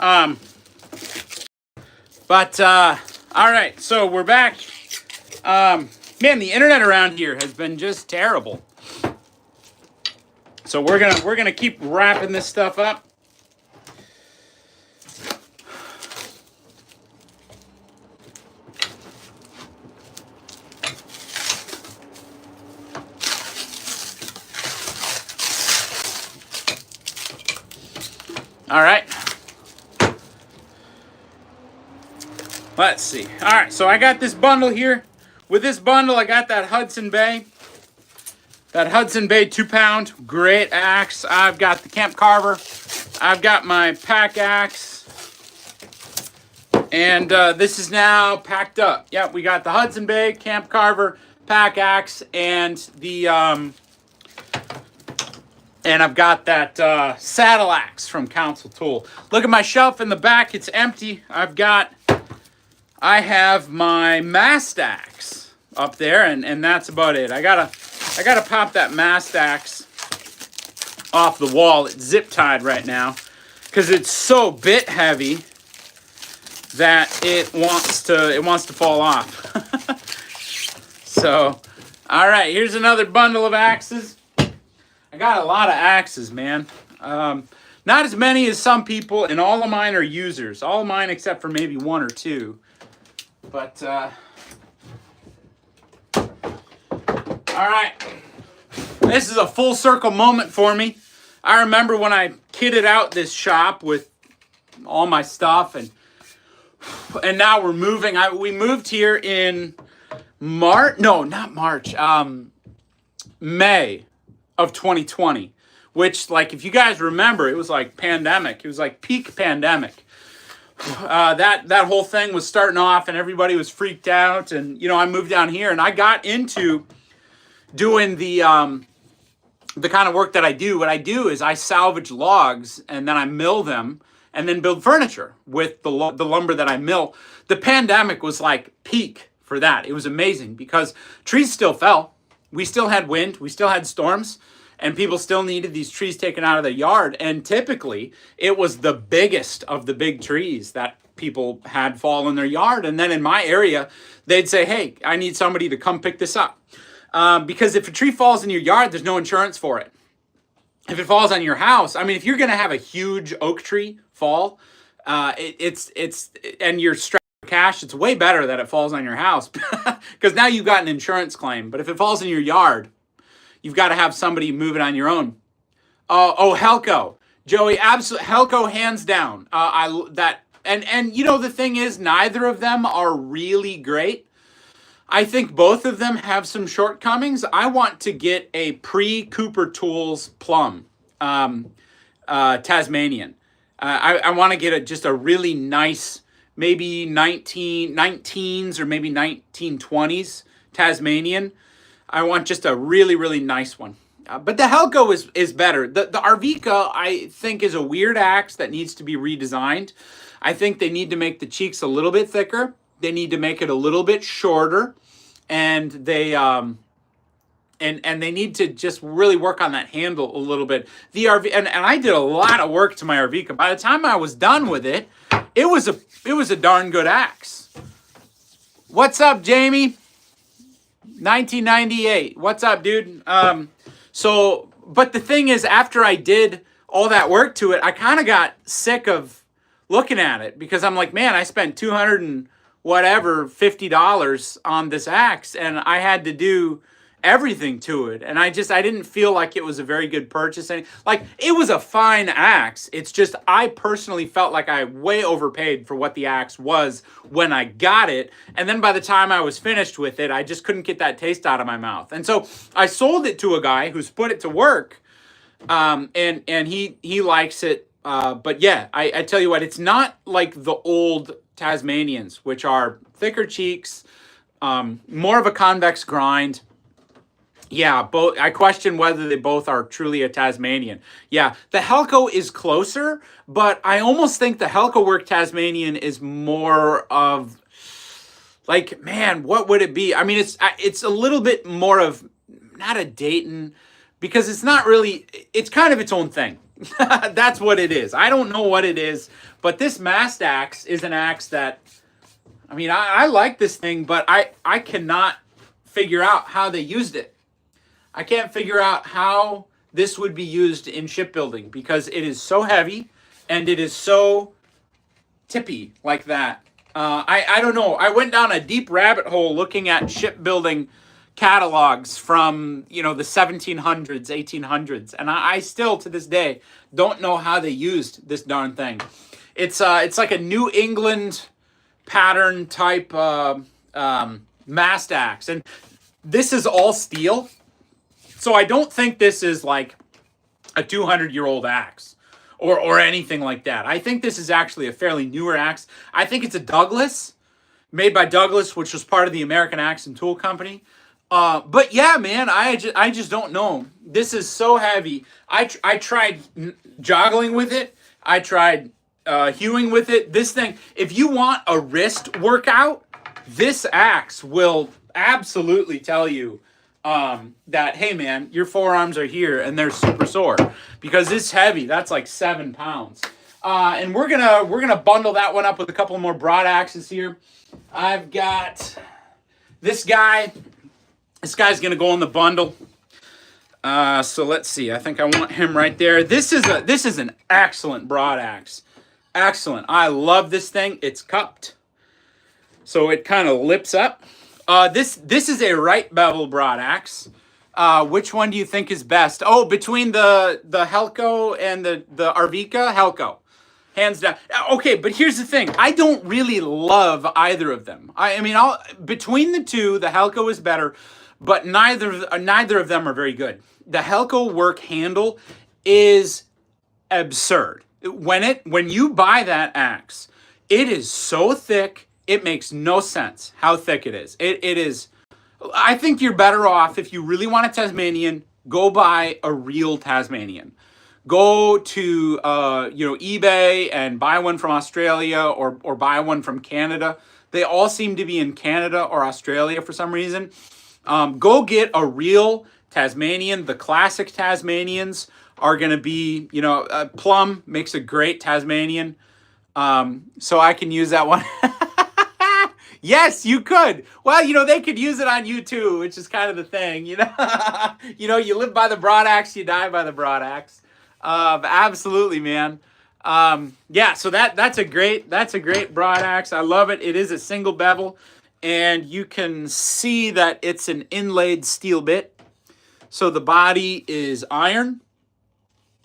All right, so we're back. Man, the internet around here has been just terrible. So we're gonna keep wrapping this stuff up. All right. Let's see. All right, so I got this bundle here. With this bundle, I got that Hudson Bay. That Hudson Bay 2-pound, great axe. I've got the Camp Carver. I've got my pack axe. And this is now packed up. Yep, we got the Hudson Bay, Camp Carver, pack axe, and the and I've got that saddle axe from Council Tool. Look at my shelf in the back, it's empty. I have my Masting Axe up there, and that's about it. I gotta pop that Masting Axe off the wall. It's zip tied right now because it's so bit heavy that it wants to fall off. So, all right, here's another bundle of axes. I got a lot of axes, man. Not as many as some people, and all of mine are users. All of mine except for maybe one or two. But, all right. This is a full circle moment for me. I remember when I kitted out this shop with all my stuff, and now we're moving. We moved here in March. No, not March. May of 2020, which, like, if you guys remember, it was like pandemic. It was like peak pandemic. That whole thing was starting off, and everybody was freaked out. And I moved down here, and I got into doing the kind of work that I do. What I do is I salvage logs, and then I mill them, and then build furniture with the lumber that I mill. The pandemic was like peak for that. It was amazing because trees still fell. We still had wind. We still had storms. And people still needed these trees taken out of their yard. And typically, it was the biggest of the big trees that people had fall in their yard. And then in my area, they'd say, hey, I need somebody to come pick this up. Because if a tree falls in your yard, there's no insurance for it. If it falls on your house, I mean, if you're going to have a huge oak tree fall, and you're strapped for cash, it's way better that it falls on your house. Because now you've got an insurance claim. But if it falls in your yard, you've got to have somebody move it on your own. Helco, Joey, absolutely, Helco, hands down. The thing is, neither of them are really great. I think both of them have some shortcomings. I want to get a pre-Cooper Tools Plum Tasmanian. I want to get just a really nice, maybe 19s or maybe 1920s Tasmanian. I want just a really, really nice one. But the Helco is better. The Arvika, I think, is a weird axe that needs to be redesigned. I think they need to make the cheeks a little bit thicker. They need to make it a little bit shorter. And they they need to just really work on that handle a little bit. The and I did a lot of work to my Arvika. By the time I was done with it, it was a darn good axe. What's up, Jamie? 1998. What's up, dude? But the thing is, after I did all that work to it, I kind of got sick of looking at it because I'm like, man, I spent $50 on this axe, and I had to do everything to it, and I didn't feel like it was a very good purchase. Like, it was a fine axe. It's just I personally felt like I way overpaid for what the axe was when I got it, and then by the time I was finished with it, I just couldn't get that taste out of my mouth. And so I sold it to a guy who's put it to work, and he likes it. But yeah, I tell you what, it's not like the old Tasmanians, which are thicker cheeks, more of a convex grind. Yeah, both. I question whether they both are truly a Tasmanian. Yeah, the Helco is closer, but I almost think the Helco work Tasmanian is more of, like, man, what would it be? I mean, it's a little bit more of, not a Dayton, because it's not really, it's kind of its own thing. That's what it is. I don't know what it is, but this Mast Axe is an axe that, I mean, I like this thing, but I cannot figure out how they used it. I can't figure out how this would be used in shipbuilding because it is so heavy and it is so tippy like that. I don't know. I went down a deep rabbit hole looking at shipbuilding catalogs from, you know, the 1700s, 1800s, and I still to this day don't know how they used this darn thing. It's like a New England pattern type mast axe, and this is all steel, so I don't think this is like a 200-year-old axe or anything like that. I think this is actually a fairly newer axe. I think it's a Douglas, made by Douglas, which was part of the American Axe and Tool Company. But yeah, man, I just don't know. This is so heavy. I tried joggling with it. I tried hewing with it. This thing, if you want a wrist workout, this axe will absolutely tell you that, hey man, your forearms are here and they're super sore because it's heavy. That's like 7 pounds. And we're gonna bundle that one up with a couple more broad axes here. I've got this guy. This guy's gonna go in the bundle. So let's see. I think I want him right there. This is an excellent broad axe. Excellent. I love this thing. It's cupped, so it kind of lips up. This is a right bevel broad axe. Which one do you think is best? Oh, between the Helco and the Arvika, Helco. Hands down. Okay, but here's the thing. I don't really love either of them. I mean, between the two, the Helco is better, but neither of them are very good. The Helco work handle is absurd. When you buy that axe, it is so thick, it makes no sense how thick it is. It is. I think you're better off if you really want a Tasmanian, go buy a real Tasmanian. Go to eBay and buy one from Australia or buy one from Canada. They all seem to be in Canada or Australia for some reason. Go get a real Tasmanian. The classic Tasmanians are going to be, Plum makes a great Tasmanian. So I can use that one. Yes, you could. Well, they could use it on you too, which is kind of the thing, you you live by the broad axe, you die by the broad axe. Absolutely, man. Yeah, so that's a great broad axe. I love it. It is a single bevel, and you can see that it's an inlaid steel bit. So the body is iron,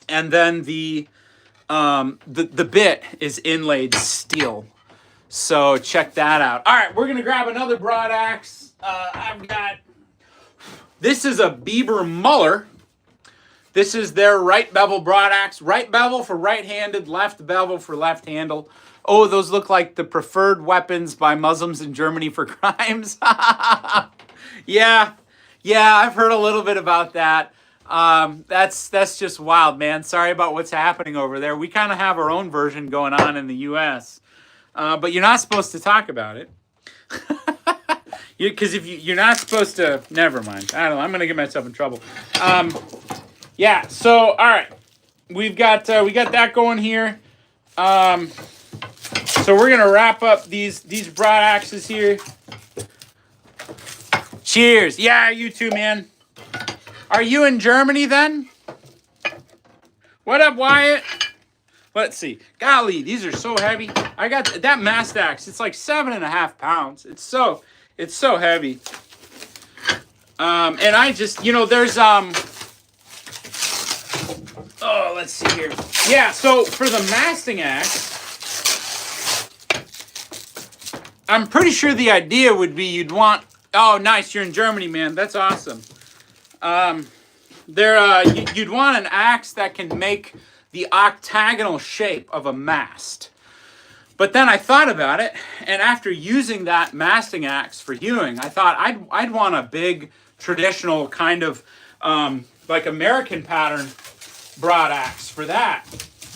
and then the bit is inlaid steel. So check that out. All right, we're gonna grab another broad axe. This is a Bieber Muller. This is their right bevel broad axe. Right bevel for right-handed, left bevel for left handle. Oh, those look like the preferred weapons by Muslims in Germany for crimes. Yeah, I've heard a little bit about that. That's just wild, man. Sorry about what's happening over there. We kind of have our own version going on in the U.S., but you're not supposed to talk about it. Because if you're not supposed to, never mind. I don't know. I'm going to get myself in trouble. Yeah, so, all right. We got that going here. So we're going to wrap up these broad axes here. Cheers. Yeah, you too, man. Are you in Germany then? What up, Wyatt? Let's see. Golly, these are so heavy. I got that Mast Axe. It's like 7.5 pounds. It's so heavy. And I just, there's oh, let's see here. Yeah, so for the Masting Axe, I'm pretty sure the idea would be you'd want. Oh, nice. You're in Germany, man. That's awesome. You'd want an axe that can make the octagonal shape of a mast. But then I thought about it, and after using that Masting Axe for hewing, I thought I'd want a big traditional kind of like American pattern broad axe for that,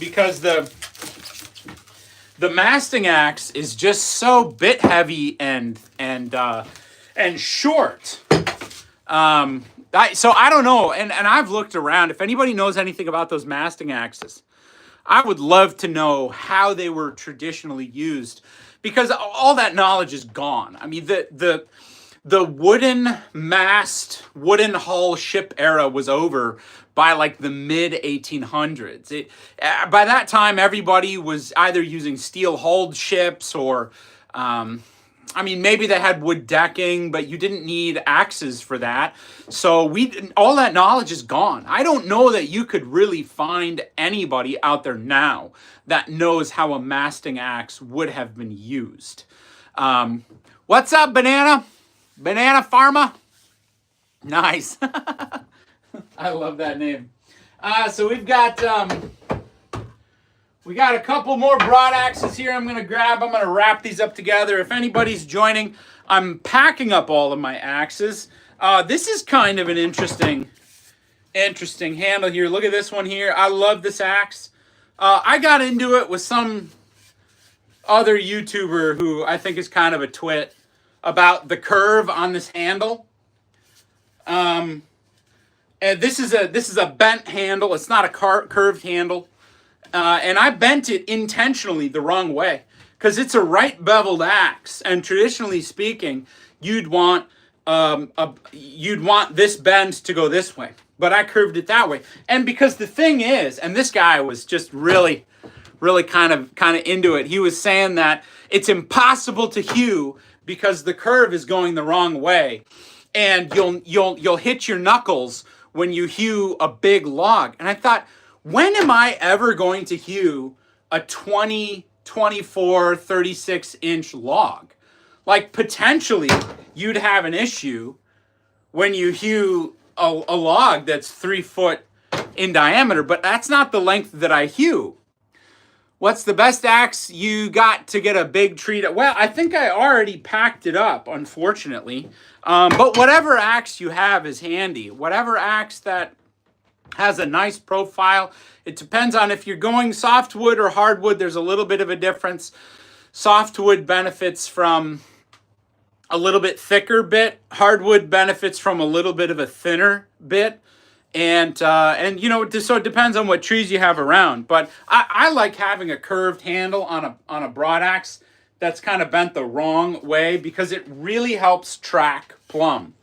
because the Masting Axe is just so bit heavy and short. So I don't know, and I've looked around. If anybody knows anything about those masting axes, I would love to know how they were traditionally used, because all that knowledge is gone. I mean, the wooden mast, wooden hull ship era was over by like the mid 1800s. By that time, everybody was either using steel hulled ships or, I mean, maybe they had wood decking, but you didn't need axes for that. So all that knowledge is gone. I don't know that you could really find anybody out there now that knows how a masting axe would have been used. What's up, Banana? Banana Pharma? Nice. I love that name. So we got a couple more broad axes here. I'm gonna wrap these up together. If anybody's joining, I'm packing up all of my axes. This is kind of an interesting handle here. Look at this one here. I love this axe. I got into it with some other YouTuber who I think is kind of a twit about the curve on this handle. And this is a bent handle. It's not a curved handle. And I bent it intentionally the wrong way because it's a right beveled axe. And traditionally speaking, you'd want this bend to go this way, but I curved it that way. And because the thing is, and this guy was just really kind of into it. He was saying that it's impossible to hew because the curve is going the wrong way, and you'll hit your knuckles when you hew a big log. And I thought, when am I ever going to hew a 20, 24, 36-inch log? Like, potentially, you'd have an issue when you hew a log that's 3 foot in diameter, but that's not the length that I hew. What's the best axe you got to get a big tree? Well, I think I already packed it up, unfortunately. But whatever axe you have is handy. Whatever axe that has a nice profile. It depends on if you're going softwood or hardwood. There's a little bit of a difference. Softwood benefits from a little bit thicker bit. Hardwood benefits from a little bit of a thinner bit. And you know, so it depends on what trees you have around. But I like having a curved handle on a broad axe that's kind of bent the wrong way, because it really helps track plumb.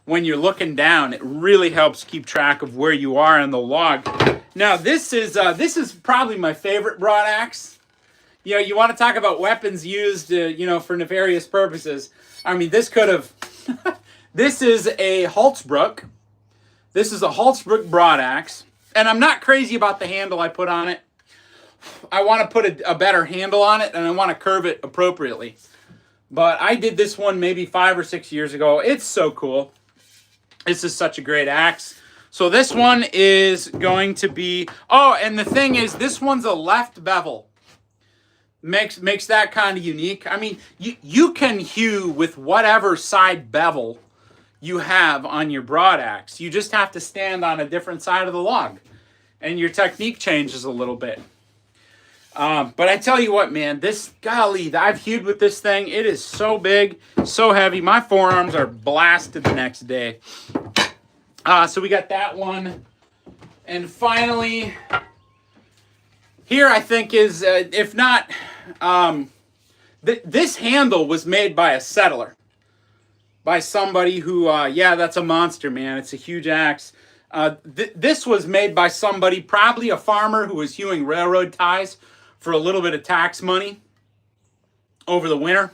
When you're looking down, it really helps keep track of where you are on the log. Now, this is probably my favorite broad axe. You know, you want to talk about weapons used, you know, for nefarious purposes. I mean, this could have. This is a Holtzbrook. This is a Holtzbrook broad axe, and I'm not crazy about the handle I put on it. I want to put a better handle on it, and I want to curve it appropriately. But I did this one maybe 5 or 6 years ago. It's so cool. This is such a great axe. So this one is going to be, oh, and the thing is, this one's a left bevel. Makes that kind of unique. I mean, you can hew with whatever side bevel you have on your broad axe. You just have to stand on a different side of the log, and your technique changes a little bit. But I tell you what, man, golly, I've hewed with this thing. It is so big, so heavy. My forearms are blasted the next day. So we got that one. And finally, here I think is, if not, this handle was made by a settler. By somebody who, yeah, that's a monster, man. It's a huge axe. This was made by somebody, probably a farmer who was hewing railroad ties for a little bit of tax money over the winter.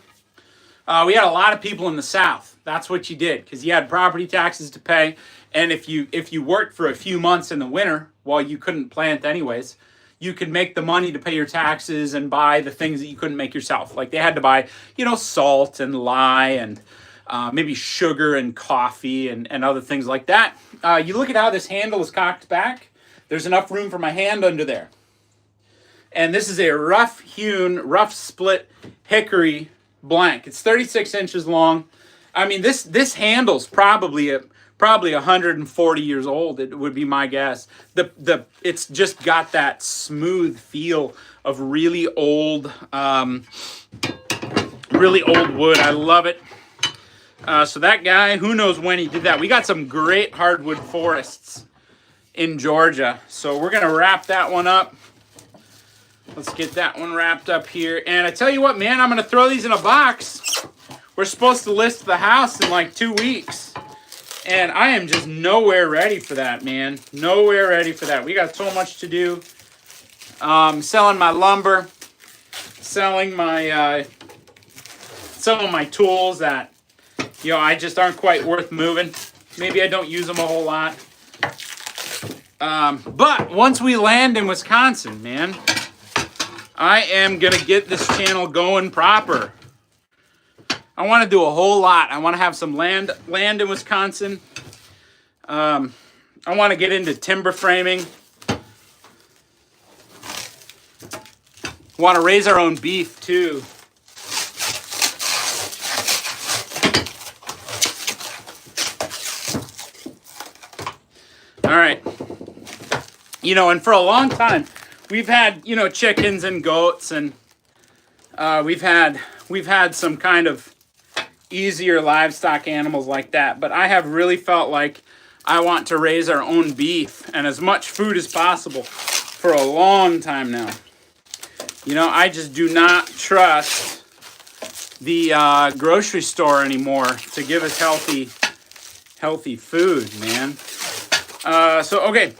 We had a lot of people in the South. That's what you did, because you had property taxes to pay. And if you worked for a few months in the winter, while you couldn't plant anyways, you could make the money to pay your taxes and buy the things that you couldn't make yourself. Like they had to buy, you know, salt and lye and maybe sugar and coffee and other things like that. You look at how this handle is cocked back. There's enough room for my hand under there. And this is a rough-hewn, rough-split hickory blank. It's 36 inches long. I mean, this handle's probably 140 years old. It would be my guess. It's just got that smooth feel of really old wood. I love it. So that guy, who knows when he did that. We got some great hardwood forests in Georgia. So we're going to wrap that one up. Let's get that one wrapped up here. And I tell you what, man, I'm going to throw these in a box. We're supposed to list the house in like 2 weeks. And I am just nowhere ready for that, man. Nowhere ready for that. We got so much to do. Selling my lumber. Selling my some of my tools that, you know, I just aren't quite worth moving. Maybe I don't use them a whole lot. But once we land in Wisconsin, man, I am going to get this channel going proper. I want to do a whole lot. I want to have some land in Wisconsin. I want to get into timber framing. Want to raise our own beef too. All right. You know, and for a long time, we've had, you know, chickens and goats, and we've had some kind of easier livestock animals like that. But I have really felt like I want to raise our own beef and as much food as possible for a long time now. You know, I just do not trust the grocery store anymore to give us healthy food, man. Okay.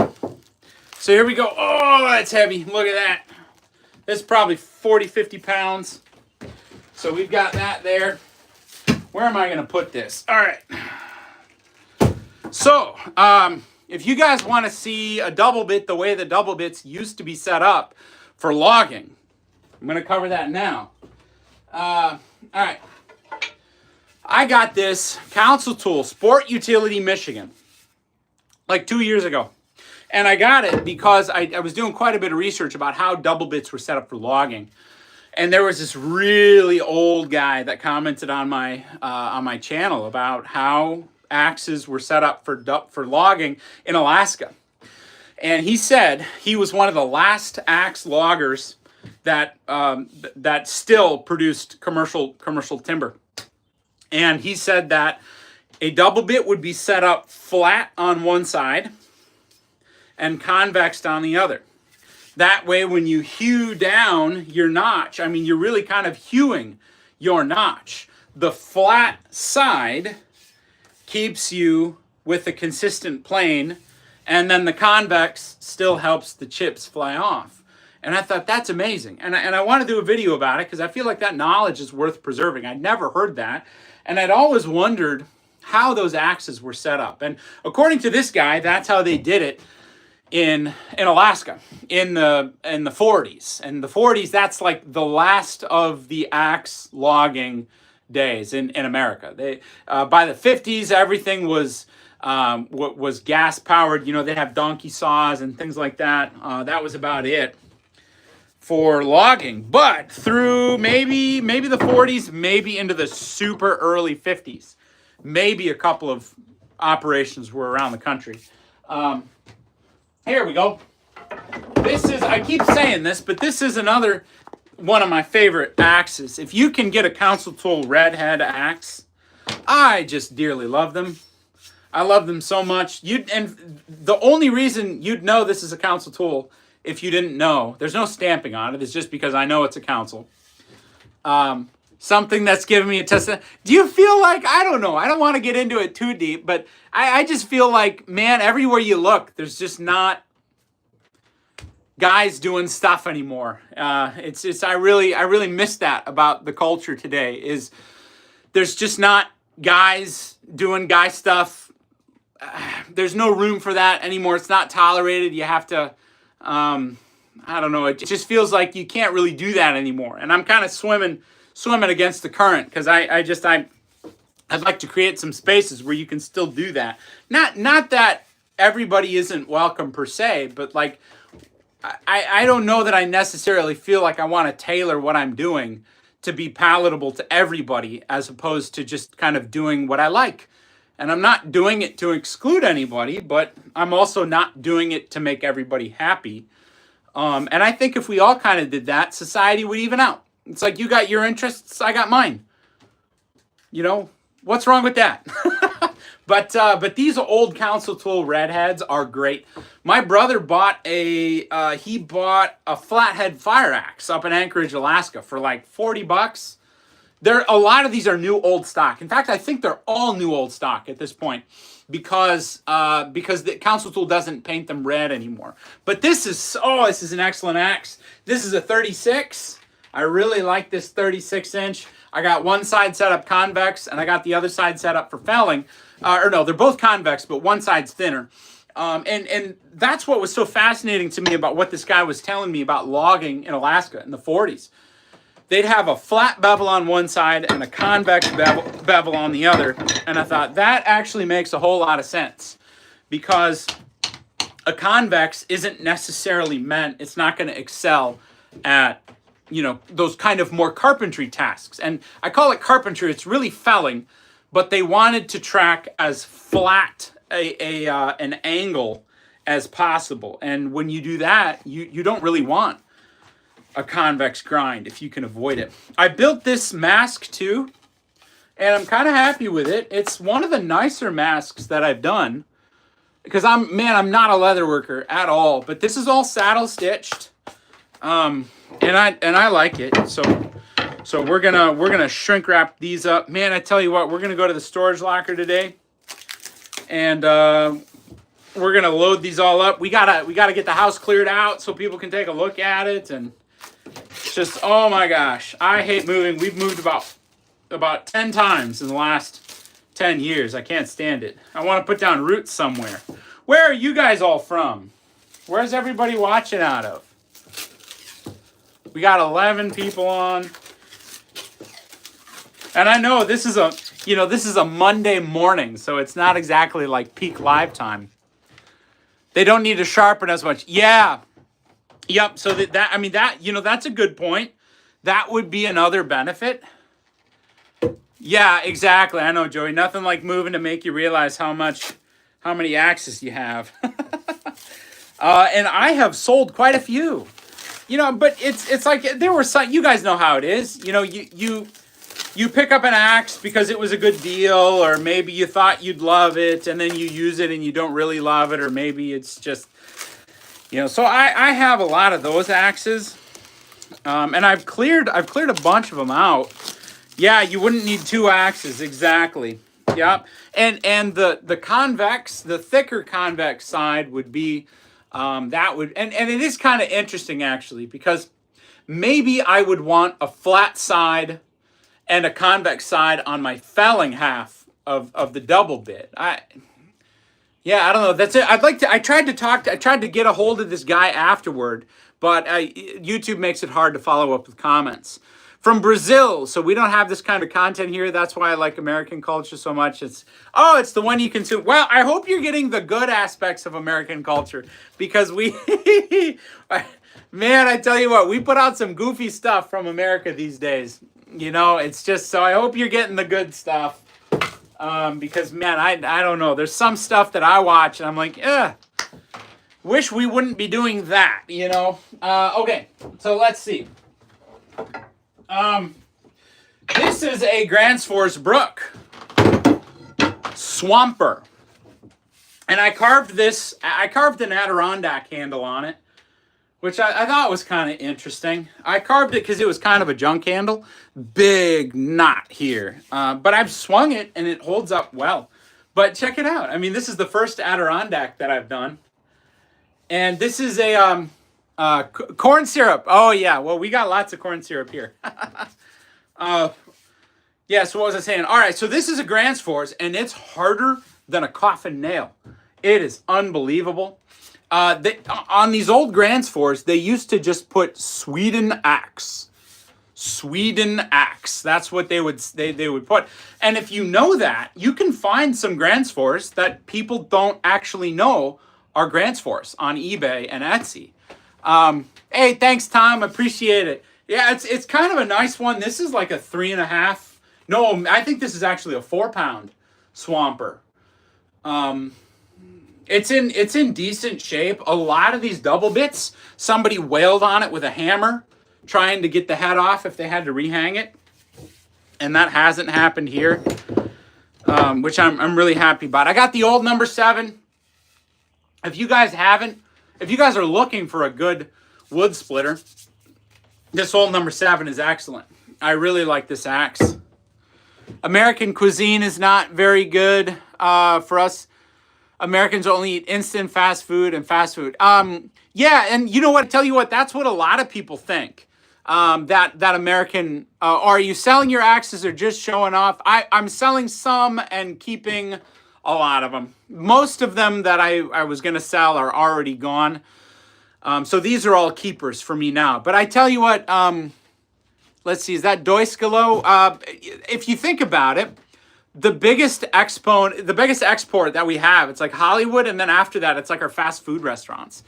So here we go. Oh, that's heavy. Look at that. That's probably 40, 50 pounds. So we've got that there. Where am I going to put this? All right. So, if you guys want to see a double bit the way the double bits used to be set up for logging, I'm going to cover that now. All right. I got this council tool, Sport Utility Michigan, like 2 years ago. And I got it because I was doing quite a bit of research about how double bits were set up for logging. And there was this really old guy that commented on my channel about how axes were set up for logging in Alaska. And he said he was one of the last axe loggers that still produced commercial timber. And he said that a double bit would be set up flat on one side and convexed on the other. That way, when you hew down your notch, I mean, you're really kind of hewing your notch. The flat side keeps you with a consistent plane, and then the convex still helps the chips fly off. And I thought, that's amazing. And I want to do a video about it because I feel like that knowledge is worth preserving. I'd never heard that. And I'd always wondered how those axes were set up. And according to this guy, that's how they did it in Alaska in the 40s. And the 40s, that's like the last of the axe logging days in America. They by the 50s, everything was gas powered. You know, they'd have donkey saws and things like that. That was about it for logging. But through maybe the 40s, maybe into the super early 50s, maybe a couple of operations were around the country. Here we go. This is, I keep saying this, but this is another one of my favorite axes. If you can get a council tool Redhead axe, I just dearly love them. I love them so much. And the only reason you'd know this is a council tool, if you didn't know, there's no stamping on it. It's just because I know it's a council. Something that's giving me a test. Do you feel like, I don't know, I don't want to get into it too deep, but I just feel like, man, everywhere you look, there's just not guys doing stuff anymore. It's just, I really miss that about the culture today, is there's just not guys doing guy stuff. There's no room for that anymore. It's not tolerated. You have to, I don't know. It just feels like you can't really do that anymore. And I'm kind of swimming against the current, because I'd like to create some spaces where you can still do that. Not that everybody isn't welcome per se, but like, I don't know that I necessarily feel like I want to tailor what I'm doing to be palatable to everybody, as opposed to just kind of doing what I like. And I'm not doing it to exclude anybody, but I'm also not doing it to make everybody happy. And I think if we all kind of did that, society would even out. It's like, you got your interests, I got mine. You know, What's wrong with that? But these old council tool Redheads are great. My brother bought a flathead fire axe up in Anchorage, Alaska for like $40. A lot of these are new old stock. In fact, I think they're all new old stock at this point because the council tool doesn't paint them red anymore. But this is an excellent axe. This is a 36. I really like this 36-inch. I got one side set up convex, and I got the other side set up for felling. Or no, they're both convex, but one side's thinner. And that's what was so fascinating to me about what this guy was telling me about logging in Alaska in the 40s. They'd have a flat bevel on one side and a convex bevel on the other. And I thought, that actually makes a whole lot of sense. Because a convex isn't necessarily meant, it's not going to excel at, those kind of more carpentry tasks. And I call it carpentry, it's really felling. But they wanted to track as flat an angle as possible. And when you do that, you don't really want a convex grind if you can avoid it. I built this mask too, and I'm kind of happy with it. It's one of the nicer masks that I've done because I'm not a leather worker at all, but this is all saddle stitched. And I like it. So we're gonna shrink wrap these up. Man, I tell you what, we're gonna go to the storage locker today, and we're gonna load these all up. We gotta get the house cleared out so people can take a look at it. And it's just, oh my gosh, I hate moving. We've moved about 10 times in the last 10 years. I can't stand it. I want to put down roots somewhere. Where are you guys all from? Where's everybody watching out of? We got 11 people on. And I know this is a Monday morning, so it's not exactly like peak live time. They don't need to sharpen as much. Yeah. Yep. So that's a good point. That would be another benefit. Yeah, exactly. I know, Joey. Nothing like moving to make you realize how many axes you have. And I have sold quite a few. But it's like there were some. You guys know how it is. You pick up an axe because it was a good deal, or maybe you thought you'd love it, and then you use it and you don't really love it, or maybe it's just, So I have a lot of those axes, and I've cleared a bunch of them out. Yeah, you wouldn't need two axes exactly. Yep, and the convex, the thicker convex side would be and it is kind of interesting actually, because maybe I would want a flat side and a convex side on my felling half of the double bit. I don't know. That's it. I tried to get a hold of this guy afterward, but YouTube makes it hard to follow up with comments. From Brazil, so we don't have this kind of content here. That's why I like American culture so much. It's the one you consume. Well, I hope you're getting the good aspects of American culture, because man, I tell you what, we put out some goofy stuff from America these days. It's just, so I hope you're getting the good stuff. Because, man, I don't know. There's some stuff that I watch and I'm like, wish we wouldn't be doing that, Okay, so let's see. This is a Grants Forest Brook Swamper. And I carved an Adirondack handle on it, which I thought was kind of interesting. I carved it because it was kind of a junk handle. Big knot here. But I've swung it and it holds up well. But check it out. I mean, this is the first Adirondack that I've done. And this is a corn syrup. Oh, yeah. Well, we got lots of corn syrup here. Yeah, so what was I saying? All right, so this is a Grants Forest, and it's harder than a coffin nail. It is unbelievable. On these old Grants Forest, they used to just put Sweden Axe. Sweden Axe. That's what they would put. And if you know that, you can find some Grants Forest that people don't actually know are Grants Forest on eBay and Etsy. Hey, thanks, Tom. Appreciate it. Yeah, it's kind of a nice one. This is like a 3.5. No, I think this is actually a 4-pound swamper. It's in decent shape. A lot of these double bits, somebody wailed on it with a hammer, trying to get the head off if they had to rehang it. And that hasn't happened here. which I'm really happy about. I got the old number 7. If you guys are looking for a good wood splitter, this old number 7 is excellent. I really like this axe. American cuisine is not very good for us. Americans only eat instant fast food and fast food. Yeah, and you know what? I tell you what, that's what a lot of people think. That American, are you selling your axes or just showing off? I'm selling some and keeping a lot of them. Most of them that I was going to sell are already gone. So these are all keepers for me now. But I tell you what, let's see, is that Doiskalo? If you think about it, the biggest export that we have, it's like Hollywood, and then after that, it's like our fast food restaurants.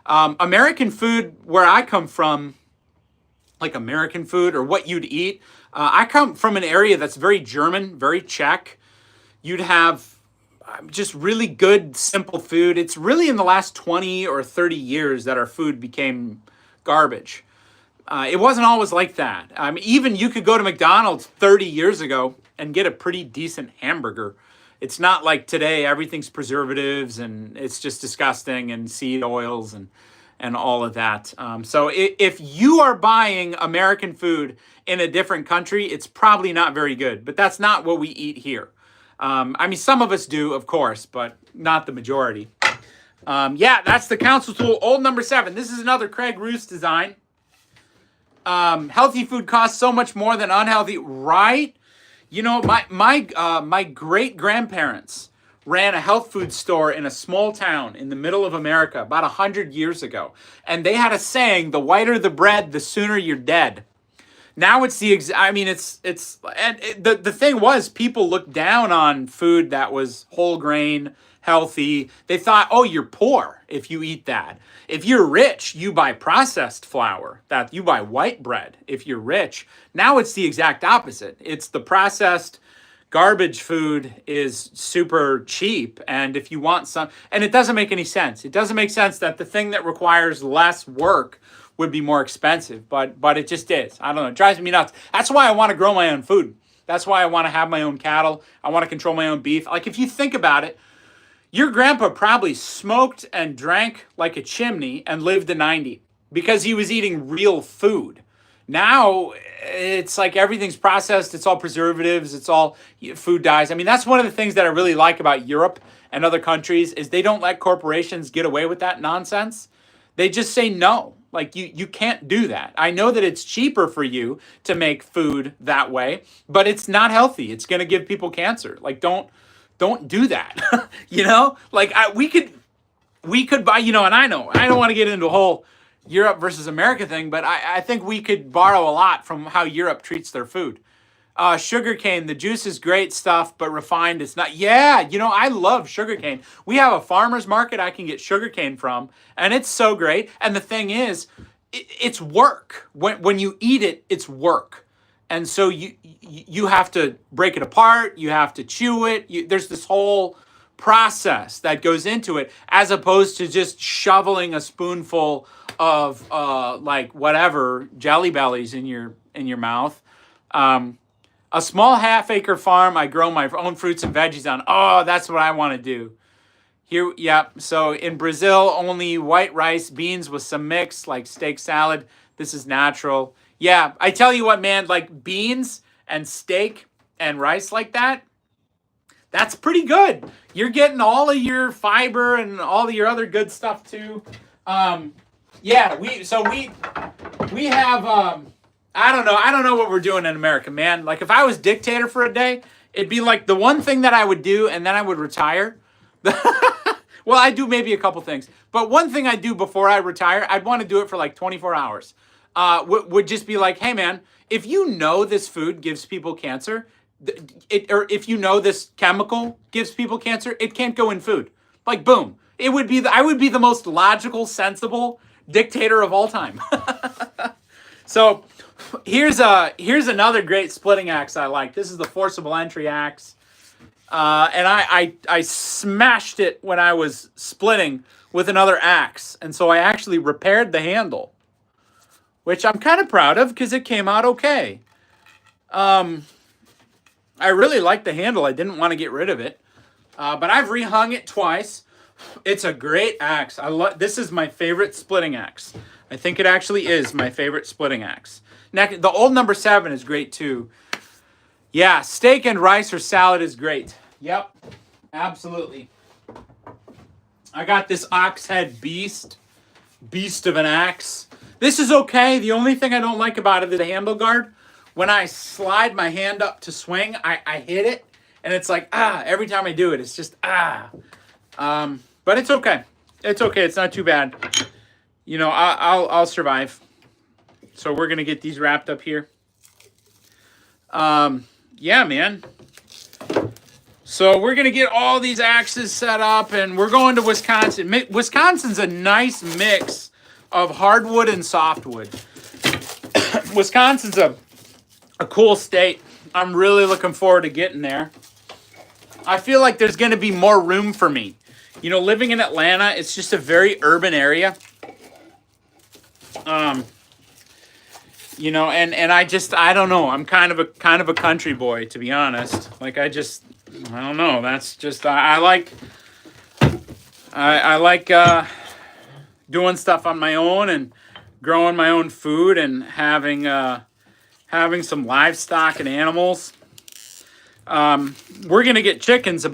American food, where I come from, like American food or what you'd eat, I come from an area that's very German, very Czech. You'd have just really good, simple food. It's really in the last 20 or 30 years that our food became garbage. It wasn't always like that. Even you could go to McDonald's 30 years ago and get a pretty decent hamburger. It's not like today, everything's preservatives and it's just disgusting, and seed oils and all of that. So if you are buying American food in a different country, it's probably not very good, but that's not what we eat here. Some of us do, of course, but not the majority. Yeah, that's the council tool, old number 7. This is another Craig Roost design. Healthy food costs so much more than unhealthy, right? You know, my great grandparents ran a health food store in a small town in the middle of America about 100 years ago, and they had a saying: "The whiter the bread, the sooner you're dead." Now it's the the thing was, people looked down on food that was whole grain, healthy. They thought, oh, you're poor if you eat that. If you're rich, you buy processed flour, that you buy white bread if you're rich. Now it's the exact opposite. It's the processed garbage food is super cheap. And if you want some, and it doesn't make any sense. It doesn't make sense that the thing that requires less work would be more expensive, but it just is. I don't know. It drives me nuts. That's why I want to grow my own food. That's why I want to have my own cattle. I want to control my own beef. Like, if you think about it, your grandpa probably smoked and drank like a chimney and lived to 90 because he was eating real food. Now it's like everything's processed. It's all preservatives. It's all food dyes. That's one of the things that I really like about Europe and other countries is they don't let corporations get away with that nonsense. They just say no. Like, you can't do that. I know that it's cheaper for you to make food that way, but it's not healthy. It's going to give people cancer. Like, don't do that. Like, we could buy, and I don't want to get into a whole Europe versus America thing, but I think we could borrow a lot from how Europe treats their food. Sugarcane, the juice is great stuff, but refined it's not. Yeah, I love sugarcane. We have a farmer's market I can get sugarcane from, and it's so great. And the thing is, it's work. When you eat it, it's work. And so you have to break it apart. You have to chew it. There's this whole process that goes into it, as opposed to just shoveling a spoonful of like whatever Jelly Bellies in your mouth. A small half-acre farm. I grow my own fruits and veggies on. Oh, that's what I want to do. Here, yeah. So in Brazil, only white rice, beans with some mix, like steak salad. This is natural. Yeah, I tell you what, man, like beans and steak and rice like that, that's pretty good. You're getting all of your fiber and all of your other good stuff too. Yeah, we have I don't know what we're doing in America, man. Like, if I was dictator for a day, it'd be like the one thing that I would do, and then I would retire. Well, I do maybe a couple things, but one thing I do before I retire, I'd want to do it for like 24 hours. Would just be like, hey man, if you know this food gives people cancer, or if you know this chemical gives people cancer, it can't go in food. Like, boom. I would be the most logical, sensible dictator of all time. So here's another great splitting axe I like. This is the Forcible Entry Axe. And I smashed it when I was splitting with another axe. And so I actually repaired the handle, which I'm kind of proud of because it came out okay. I really like the handle. I didn't want to get rid of it. But I've rehung it twice. It's a great axe. This is my favorite splitting axe. I think it actually is my favorite splitting axe. The old number 7 is great too. Yeah, steak and rice or salad is great. Yep, absolutely. I got this ox head beast of an axe. This is okay. The only thing I don't like about it is the handle guard. When I slide my hand up to swing, I hit it, and it's like, every time I do it, it's just, but it's okay. It's okay. It's not too bad. You know, I'll survive. So we're going to get these wrapped up here. Yeah, man. So we're going to get all these axes set up, and we're going to Wisconsin. Wisconsin's a nice mix of hardwood and softwood. Wisconsin's a cool state. I'm really looking forward to getting there. I feel like there's going to be more room for me. You know, living in Atlanta, it's just a very urban area. You know, and I don't know. I'm kind of a country boy, to be honest. Like, I don't know. That's just, I like doing stuff on my own and growing my own food and having some livestock and animals. We're gonna get chickens.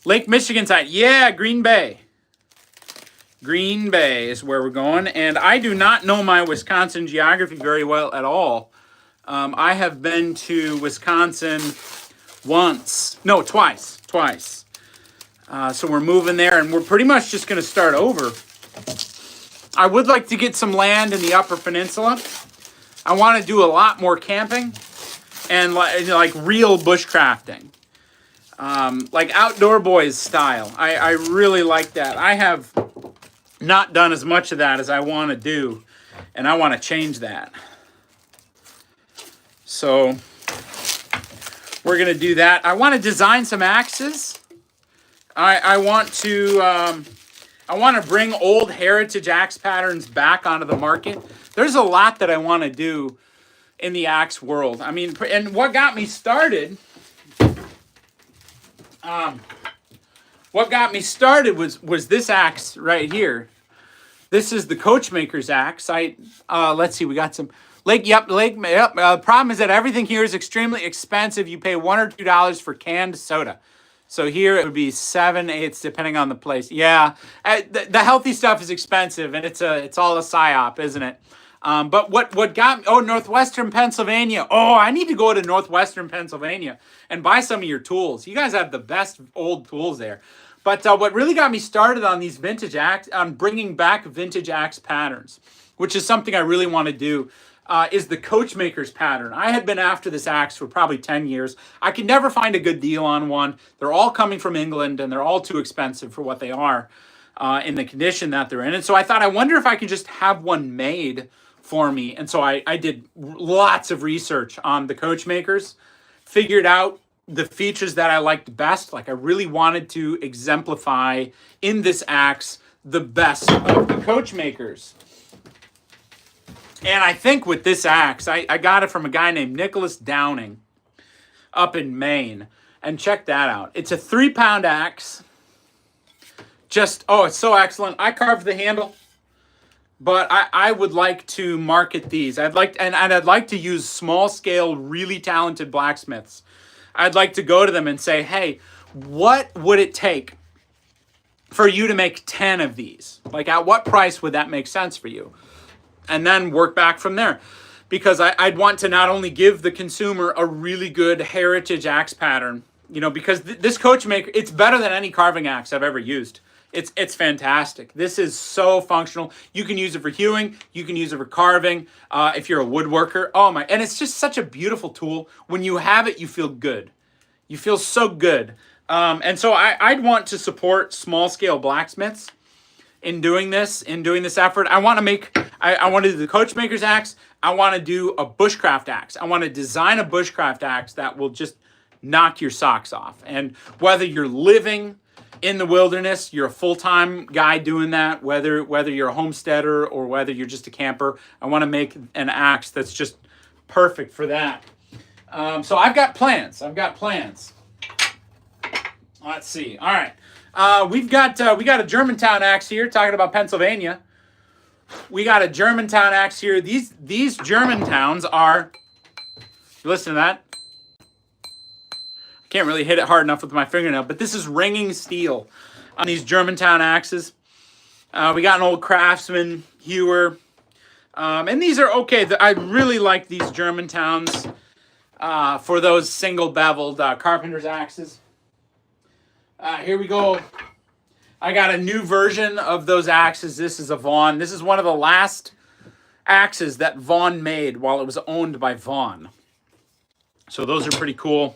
Lake Michigan side, yeah, Green Bay. Green Bay is where we're going, and I do not know my Wisconsin geography very well at all. I have been to Wisconsin twice. So we're moving there, and we're pretty much just going to start over. I would like to get some land in the Upper Peninsula. I want to do a lot more camping and like real bushcrafting. Like outdoor boys style. I really like that. I have not done as much of that as I want to do, and I want to change that. So we're going to do that. I want to design some axes. I want to bring old heritage axe patterns back onto the market. There's a lot that I want to do in the axe world. I mean, and what got me started was this axe right here. This is the Coachmaker's axe. Let's see, we got some Lake. Problem is that everything here is extremely expensive. You pay $1 or $2 for canned soda. So here it would be 7, 8, depending on the place. Yeah, the healthy stuff is expensive, and it's all a psyop, isn't it? But what got me? Oh, Northwestern Pennsylvania. Oh, I need to go to Northwestern Pennsylvania and buy some of your tools. You guys have the best old tools there. But what really got me started on these bringing back vintage axe patterns, which is something I really want to do, is the Coachmaker's pattern. I had been after this axe for probably 10 years. I could never find a good deal on one. They're all coming from England, and they're all too expensive for what they are in the condition that they're in. And so I thought, I wonder if I could just have one made for me. And so I did lots of research on the Coachmakers, figured out the features that I liked best. Like, I really wanted to exemplify in this axe the best of the Coachmakers. And I think with this axe, I got it from a guy named Nicholas Downing up in Maine. And check that out. It's a 3-pound axe. It's so excellent. I carved the handle, but I would like to market these. I'd like to use small scale, really talented blacksmiths. I'd like to go to them and say, hey, what would it take for you to make 10 of these? Like, at what price would that make sense for you? And then work back from there. Because I'd want to not only give the consumer a really good heritage axe pattern, you know, because this Coachmaker, it's better than any carving axe I've ever used. It's fantastic. This is so functional. You can use it for hewing. You can use it for carving. If you're a woodworker, and it's just such a beautiful tool. When you have it, you feel good. You feel so good. And so I'd want to support small scale blacksmiths in doing this effort. I want to do the Coachmaker's axe. I want to do a bushcraft axe. I want to design a bushcraft axe that will just knock your socks off. And whether you're living in the wilderness, you're a full-time guy doing that, whether you're a homesteader or whether you're just a camper, I want to make an axe that's just perfect for that. So I've got plans. Let's see. All right. We got a Germantown axe here, talking about Pennsylvania. We got a Germantown axe here. These Germantowns are, listen to that. I can't really hit it hard enough with my fingernail, but this is ringing steel on these Germantown axes. We got an old Craftsman Hewer. And these are okay. I really like these Germantowns for those single beveled carpenter's axes. Here we go. I got a new version of those axes. This is a Vaughan. This is one of the last axes that Vaughan made while it was owned by Vaughan. So those are pretty cool.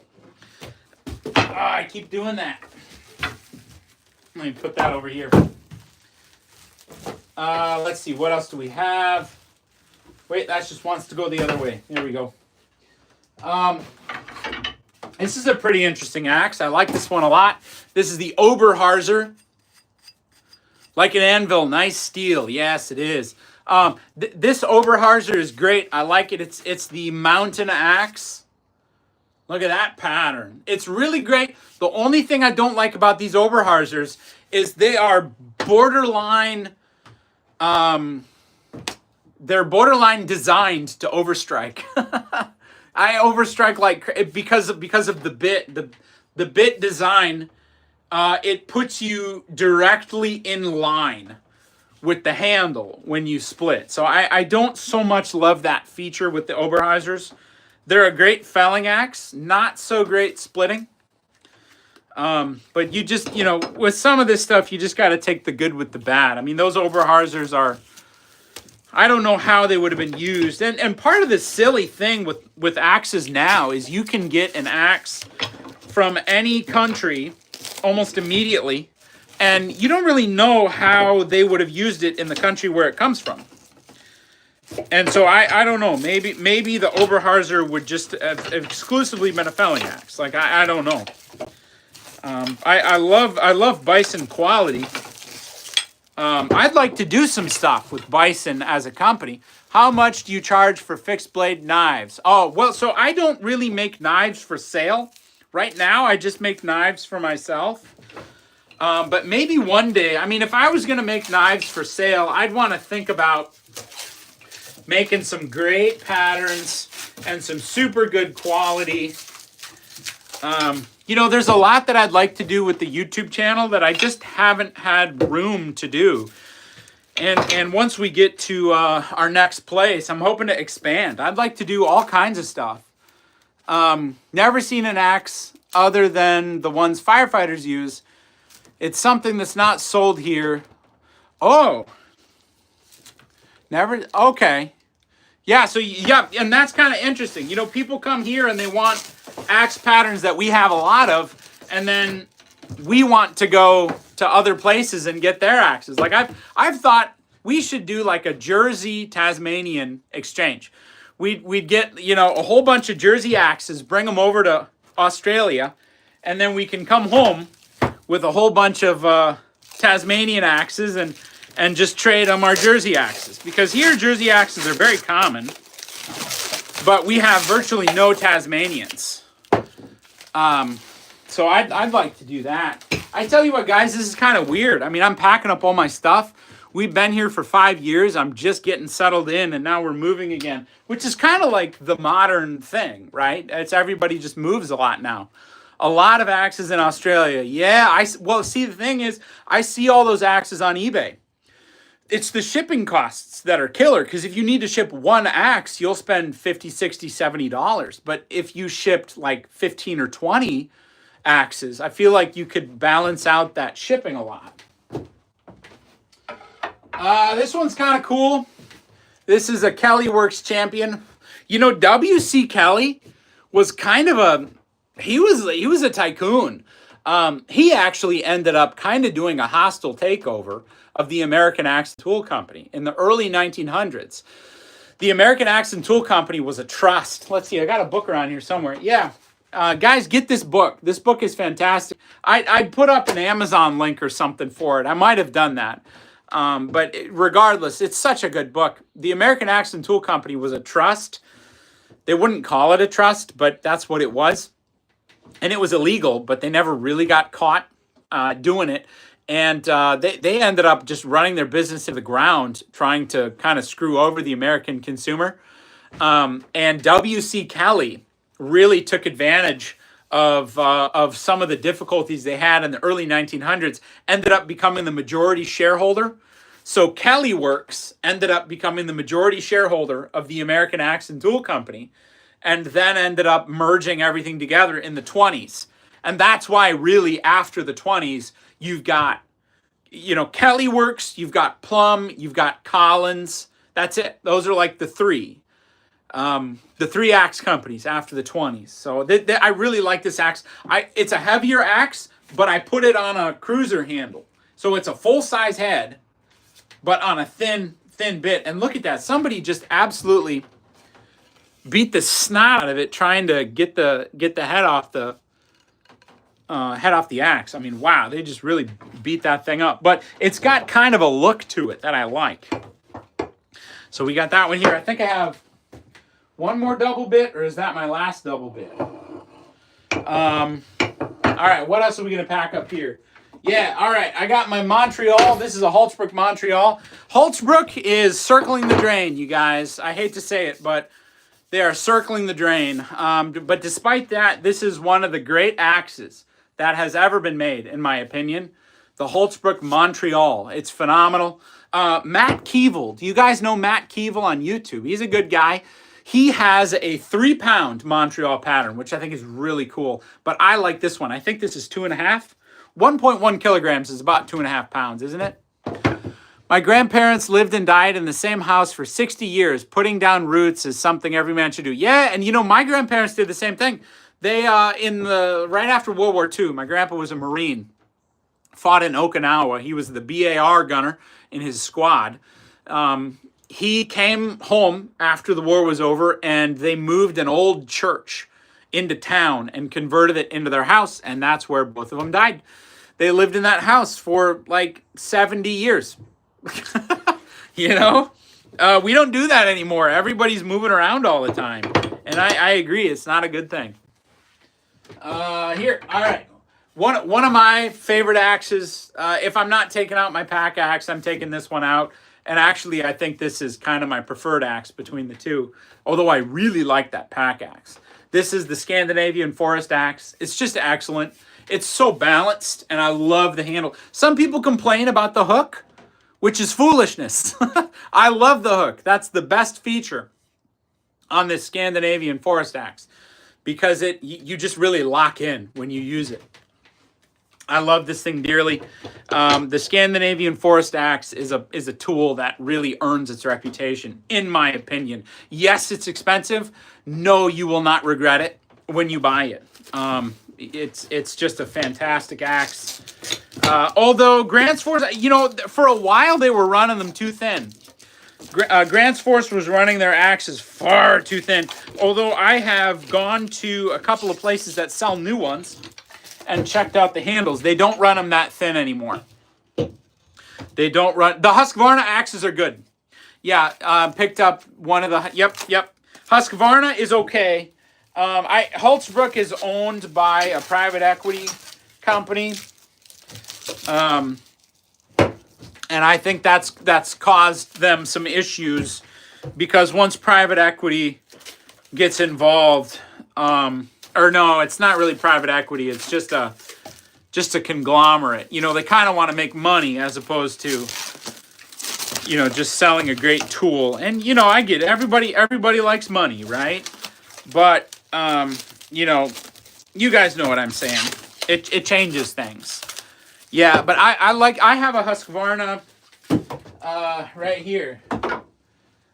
I keep doing that. Let me put that over here. Let's see. What else do we have? Wait, that just wants to go the other way. There we go. This is a pretty interesting axe. I like this one a lot. This is the Oberharzer. Like an anvil, nice steel. Yes, it is. This Oberharzer is great. I like it. It's the mountain axe. Look at that pattern. It's really great. The only thing I don't like about these Oberharzers is they are borderline. They're borderline designed to overstrike. I overstrike like because of the bit. The bit design. It puts you directly in line with the handle when you split. So I don't so much love that feature with the Oberheisers. They're a great felling axe, not so great splitting. But you just, with some of this stuff, you just got to take the good with the bad. I mean, those Oberheisers are, I don't know how they would have been used. And part of the silly thing with axes now is you can get an axe from any country almost immediately, and you don't really know how they would have used it in the country where it comes from. And so I don't know. Maybe the Oberharzer would just have exclusively been a felling axe. Like I don't know. I love Bison quality. I'd like to do some stuff with Bison as a company. How much do you charge for fixed blade knives? Oh, well, so I don't really make knives for sale. Right now, I just make knives for myself. But maybe one day, I mean, if I was going to make knives for sale, I'd want to think about making some great patterns and some super good quality. There's a lot that I'd like to do with the YouTube channel that I just haven't had room to do. And once we get to our next place, I'm hoping to expand. I'd like to do all kinds of stuff. Never seen an axe other than the ones firefighters use. It's something that's not sold here. Oh. Never, okay. Yeah, so yeah, and that's kind of interesting. People come here and they want axe patterns that we have a lot of, and then we want to go to other places and get their axes. Like I've thought we should do like a Jersey Tasmanian exchange. We'd get, a whole bunch of Jersey axes, bring them over to Australia, and then we can come home with a whole bunch of Tasmanian axes and just trade them our Jersey axes. Because here, Jersey axes are very common, but we have virtually no Tasmanians. So I'd like to do that. I tell you what, guys, this is kind of weird. I mean, I'm packing up all my stuff. We've been here for 5 years. I'm just getting settled in, and now we're moving again, which is kind of like the modern thing, right? It's everybody just moves a lot now. A lot of axes in Australia. Yeah, see, the thing is, I see all those axes on eBay. It's the shipping costs that are killer, because if you need to ship one axe, you'll spend $50, $60, $70. But if you shipped like 15 or 20 axes, I feel like you could balance out that shipping a lot. This one's kind of cool. This is a Kelly Works Champion. W.C. Kelly was kind of he was a tycoon. He actually ended up kind of doing a hostile takeover of the American Axe and Tool Company in the early 1900s. The American Axe and Tool Company was a trust. Let's see, I got a book around here somewhere. Yeah. Guys, get this book. This book is fantastic. I'd put up an Amazon link or something for it. I might have done that. But regardless, it's such a good book. The American Axe and Tool Company was a trust. They wouldn't call it a trust, but that's what it was. And it was illegal, but they never really got caught doing it. And they ended up just running their business to the ground, trying to kind of screw over the American consumer. And W.C. Kelly really took advantage of some of the difficulties they had in the early 1900s, ended up becoming the majority shareholder. So Kelly Works ended up becoming the majority shareholder of the American Axe and Tool Company, and then ended up merging everything together in the 20s. And that's why really after the 20s, you've got, Kelly Works, you've got Plum, you've got Collins. That's it. Those are like the three axe companies after the 20s. So I really like this axe. It's a heavier axe, but I put it on a cruiser handle. So it's a full-size head, but on a thin bit. And look at that. Somebody just absolutely beat the snot out of it trying to get the head off the axe. I mean, wow, they just really beat that thing up. But it's got kind of a look to it that I like. So we got that one here. I think I have one more double bit, or is that my last double bit? All right, what else are we going to pack up here? Yeah, all right, I got my Montreal. This is a Holtzbrook Montreal. Holtzbrook is circling the drain, you guys. I hate to say it, but they are circling the drain. But despite that, this is one of the great axes that has ever been made, in my opinion. The Holtzbrook Montreal. It's phenomenal. Matt Keevil. Do you guys know Matt Keevil on YouTube? He's a good guy. He has a 3-pound Montreal pattern, which I think is really cool. But I like this one. I think this is 2.5. 1.1 kilograms is about 2.5 pounds, isn't it? My grandparents lived and died in the same house for 60 years. Putting down roots is something every man should do. Yeah, and my grandparents did the same thing. They, right after World War II, my grandpa was a Marine, fought in Okinawa. He was the BAR gunner in his squad. He came home after the war was over, and they moved an old church into town and converted it into their house, and that's where both of them died. They lived in that house for like 70 years. We don't do that anymore. Everybody's moving around all the time, and I agree, it's not a good thing. Here, all right. One of my favorite axes, if I'm not taking out my pack axe, I'm taking this one out. And actually, I think this is kind of my preferred axe between the two, although I really like that pack axe. This is the Scandinavian Forest Axe. It's just excellent. It's so balanced, and I love the handle. Some people complain about the hook, which is foolishness. I love the hook. That's the best feature on this Scandinavian Forest Axe, because you just really lock in when you use it. I love this thing dearly. The Scandinavian Forest Axe is a tool that really earns its reputation, in my opinion. Yes, it's expensive. No, you will not regret it when you buy it. It's just a fantastic axe. Although Grant's Force, for a while they were running them too thin. Grant's Force was running their axes far too thin. Although I have gone to a couple of places that sell new ones and checked out the handles. They don't run them that thin anymore. They don't run. The Husqvarna axes are good. Yeah, picked up one of the. Yep. Husqvarna is okay. Holtzbrook is owned by a private equity company, and I think that's caused them some issues, because once private equity gets involved, or no, it's not really private equity. It's just a conglomerate. They kind of want to make money as opposed to, just selling a great tool. And I get it. Everybody likes money, right? But you guys know what I'm saying. It changes things. Yeah, but I have a Husqvarna right here.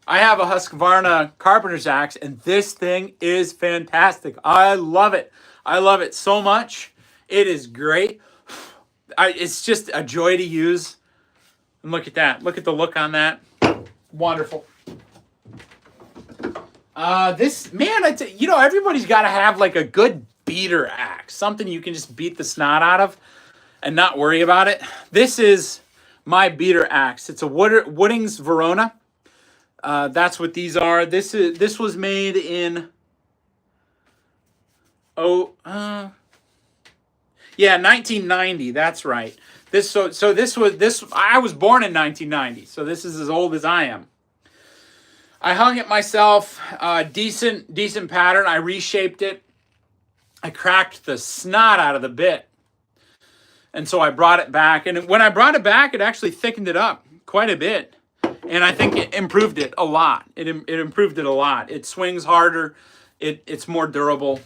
I have a Husqvarna Carpenter's Axe, and this thing is fantastic. I love it. I love it so much. It is great. It's just a joy to use. And look at that. Look at the look on that. Wonderful. Everybody's got to have like a good beater axe. Something you can just beat the snot out of and not worry about it. This is my beater axe. It's a Woodings Verona. That's what these are. This was made in Oh, yeah, 1990. That's right. I was born in 1990, so this is as old as I am. I hung it myself. Decent pattern. I reshaped it. I cracked the snot out of the bit, and so I brought it back. And when I brought it back, it actually thickened it up quite a bit, and I think it improved it a lot. It improved it a lot. It swings harder. It's more durable.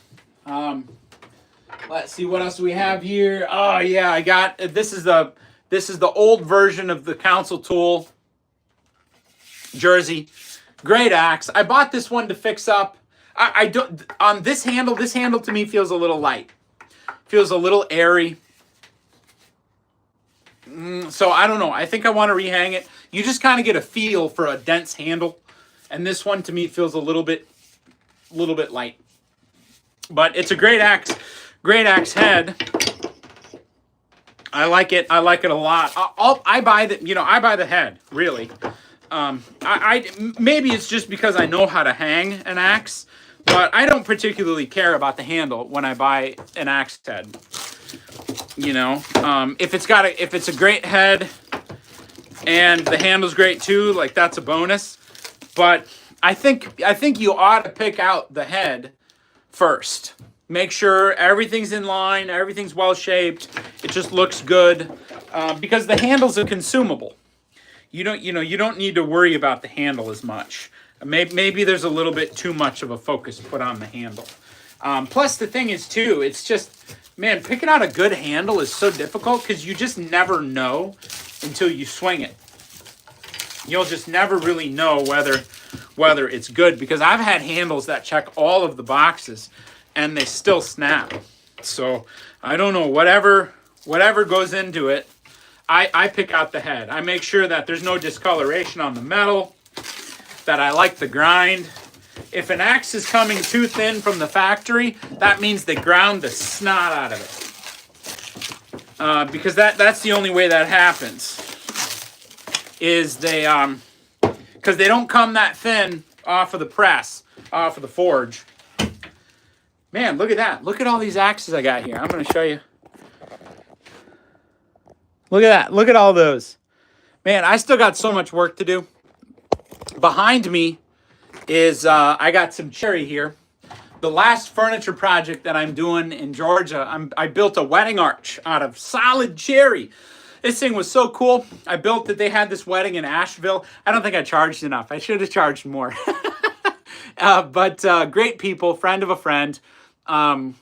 Let's see what else we have here. Oh yeah, I got this is the old version of the Council Tool Jersey. Great axe. I bought this one to fix up. I don't on this handle. This handle to me feels a little light. Feels a little airy. So I don't know. I think I want to rehang it. You just kind of get a feel for a dense handle, and this one to me feels a little bit light. But it's a great axe. Great axe head. I like it. I like it a lot. I buy the head, really. Maybe it's just because I know how to hang an axe, but I don't particularly care about the handle when I buy an axe head. You know, if it's a great head and the handle's great too, like that's a bonus. But I think you ought to pick out the head first. Make sure everything's in line, everything's well shaped. It just looks good, because the handle's a consumable. You don't need to worry about the handle as much. Maybe there's a little bit too much of a focus put on the handle. Plus the thing is too, it's just, man, picking out a good handle is so difficult because you just never know until you swing it. You'll just never really know whether it's good, because I've had handles that check all of the boxes and they still snap. So I don't know, whatever goes into it, I pick out the head. I make sure that there's no discoloration on the metal, that I like the grind. If an axe is coming too thin from the factory, that means they ground the snot out of it. Because that's the only way that happens. Is because they don't come that thin off of the press, off of the forge. Man, look at that. Look at all these axes I got here. I'm going to show you. Look at that. Look at all those. Man, I still got so much work to do. Behind me is, I got some cherry here. The last furniture project that I'm doing in Georgia, I built a wedding arch out of solid cherry. This thing was so cool. I built it. They had this wedding in Asheville. I don't think I charged enough. I should have charged more. But great people, friend of a friend. And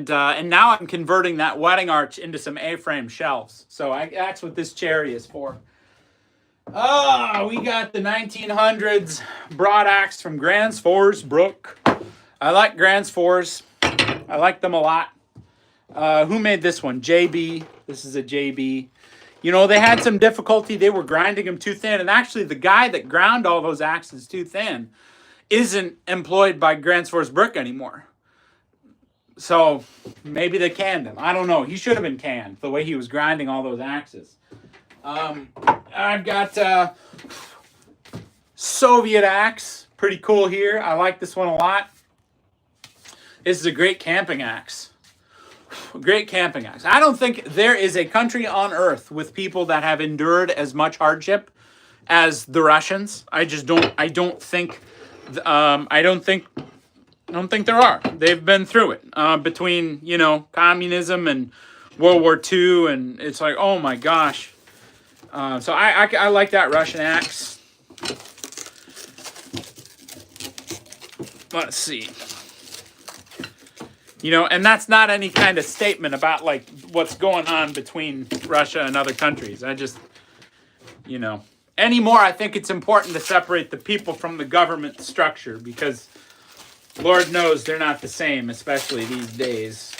now I'm converting that wedding arch into some A-frame shelves. So that's what this cherry is for. Oh, we got the 1900s broad axe from Grants Forsbrook. I like Grants Fors. I like them a lot. Who made this one? JB. This is a JB. You know, they had some difficulty. They were grinding them too thin. And actually, the guy that ground all those axes too thin isn't employed by Grants Forsbrook anymore. So maybe they canned him. I don't know. He should have been canned the way he was grinding all those axes. I've got Soviet axe. Pretty cool here. I like this one a lot. This is a great camping axe. Great camping axe. I don't think there is a country on earth with people that have endured as much hardship as the Russians. I don't think there are. They've been through it, between, you know, communism and World War II, and it's like, oh my gosh. So I like that Russian axe. Let's see. You know, and that's not any kind of statement about, like, what's going on between Russia and other countries. I just, you know, anymore I think it's important to separate the people from the government structure, because Lord knows they're not the same, especially these days.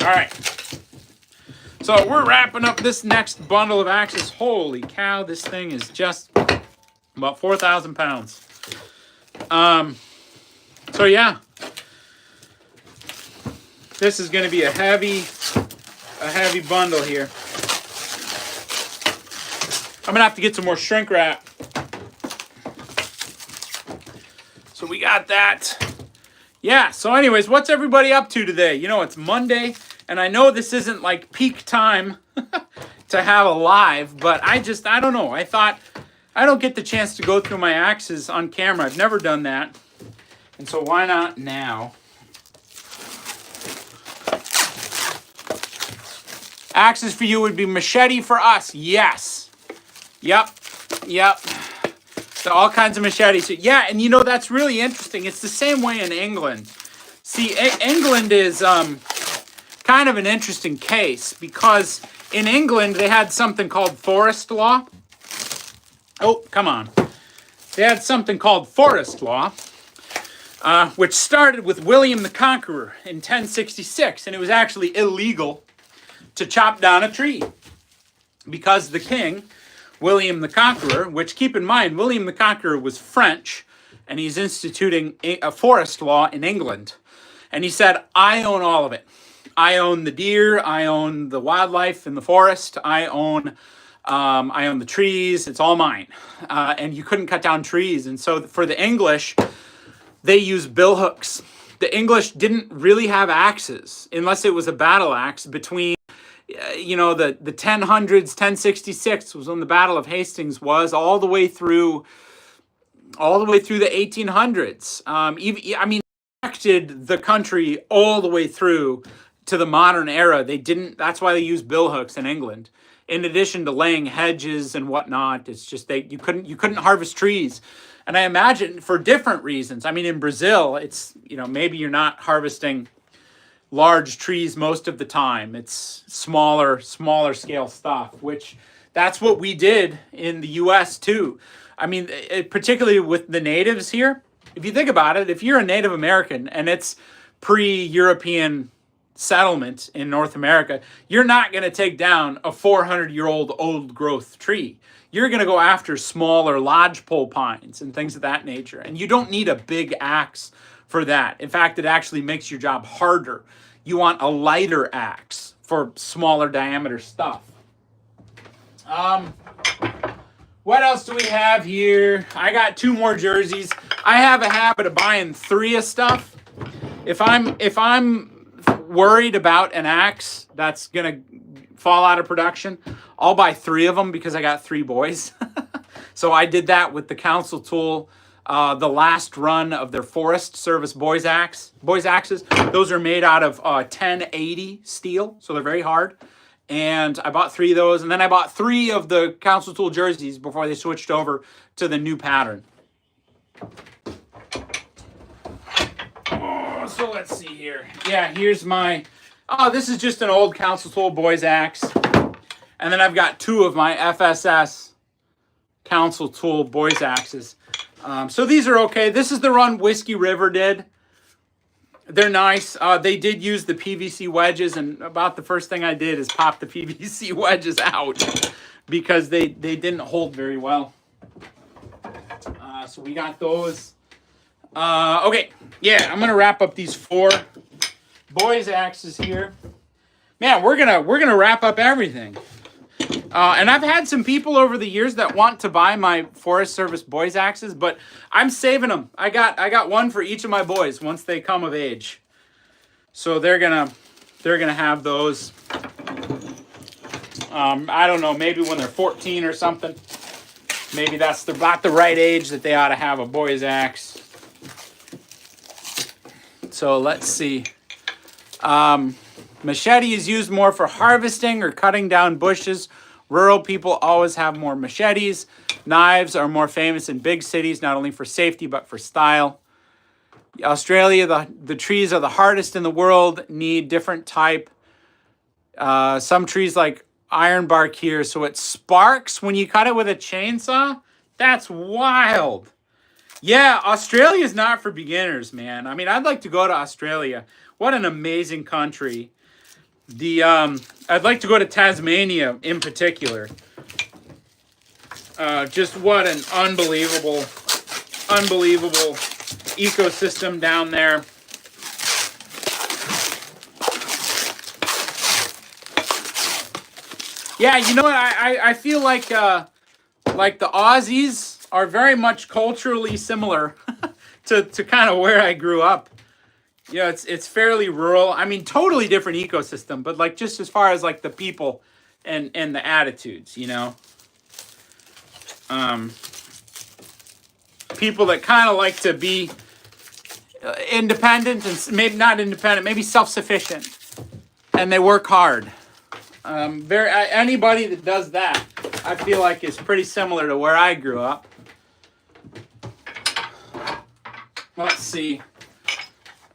All right. So we're wrapping up this next bundle of axes. Holy cow, this thing is just about 4,000 pounds. So yeah, this is going to be a heavy bundle here. I'm going to have to get some more shrink wrap. So we got that. Yeah, so anyways, what's everybody up to today? You know, it's Monday, and I know this isn't like peak time to have a live, but I don't know. I thought I don't get the chance to go through my axes on camera. I've never done that. And so why not now? Axes for you would be machete for us. Yes. Yep. So all kinds of machetes. Yeah, and you know, that's really interesting. It's the same way in England. See, England is kind of an interesting case because in England they had something called forest law. Oh, come on. They had something called forest law, which started with William the Conqueror in 1066, and it was actually illegal to chop down a tree because the king, William the Conqueror, which keep in mind, William the Conqueror was French, and he's instituting a forest law in England. And he said, I own all of it. I own the deer, I own the wildlife in the forest, I own the trees, it's all mine. And you couldn't cut down trees. And so for the English, they used billhooks. The English didn't really have axes, unless it was a battle axe between the 1000s, 1066 was when the Battle of Hastings was, all the way through the 1800s. Affected the country all the way through to the modern era. That's why they used billhooks in England. In addition to laying hedges and whatnot, it's just you couldn't harvest trees. And I imagine for different reasons. I mean, in Brazil, it's, maybe you're not harvesting large trees most of the time. It's smaller scale stuff, which that's what we did in the US too. I mean, particularly with the natives here. If you think about it, if you're a Native American and it's pre-European settlement in North America, you're not going to take down a 400-year-old old growth tree. You're going to go after smaller lodgepole pines and things of that nature. And you don't need a big axe for that. In fact, it actually makes your job harder. You want a lighter axe for smaller diameter stuff. What else do we have here? I got 2 more jerseys. I have a habit of buying 3 of stuff. If I'm worried about an axe that's gonna fall out of production, I'll buy 3 of them because I got 3 boys. So I did that with the Council Tool. The last run of their Forest Service boys axes. Those are made out of 1080 steel, so they're very hard. And I bought 3 of those, and then I bought 3 of the Council Tool jerseys before they switched over to the new pattern. Oh, so let's see here. Yeah, here's my. Oh, this is just an old Council Tool boys axe, and then I've got 2 of my FSS Council Tool boys axes. So these are okay. This is the run Whiskey River did. They're nice. They did use the PVC wedges, and about the first thing I did is pop the PVC wedges out because they didn't hold very well. So we got those. Okay, yeah, I'm gonna wrap up these 4 boys axes here. Man, we're gonna wrap up everything. And I've had some people over the years that want to buy my Forest Service boys axes, but I'm saving them. I got 1 for each of my boys once they come of age. So they're gonna have those. I don't know, maybe when they're 14 or something. Maybe that's about the right age that they ought to have a boys axe. So let's see. Machete is used more for harvesting or cutting down bushes. Rural people always have more machetes. Knives are more famous in big cities, not only for safety, but for style. Australia, the trees are the hardest in the world, need different type. Some trees like ironbark here, so it sparks when you cut it with a chainsaw. That's wild. Yeah, Australia is not for beginners, man. I mean, I'd like to go to Australia. What an amazing country. I'd like to go to Tasmania in particular. Just what an unbelievable ecosystem down there. Yeah, you know what? I feel like the Aussies are very much culturally similar to kind of where I grew up. Yeah, it's fairly rural. I mean, totally different ecosystem, but like just as far as like the people and the attitudes, you know. Um, People that kind of like to be independent and maybe not independent, maybe self-sufficient, and they work hard. Anybody that does that, I feel like is pretty similar to where I grew up. Let's see.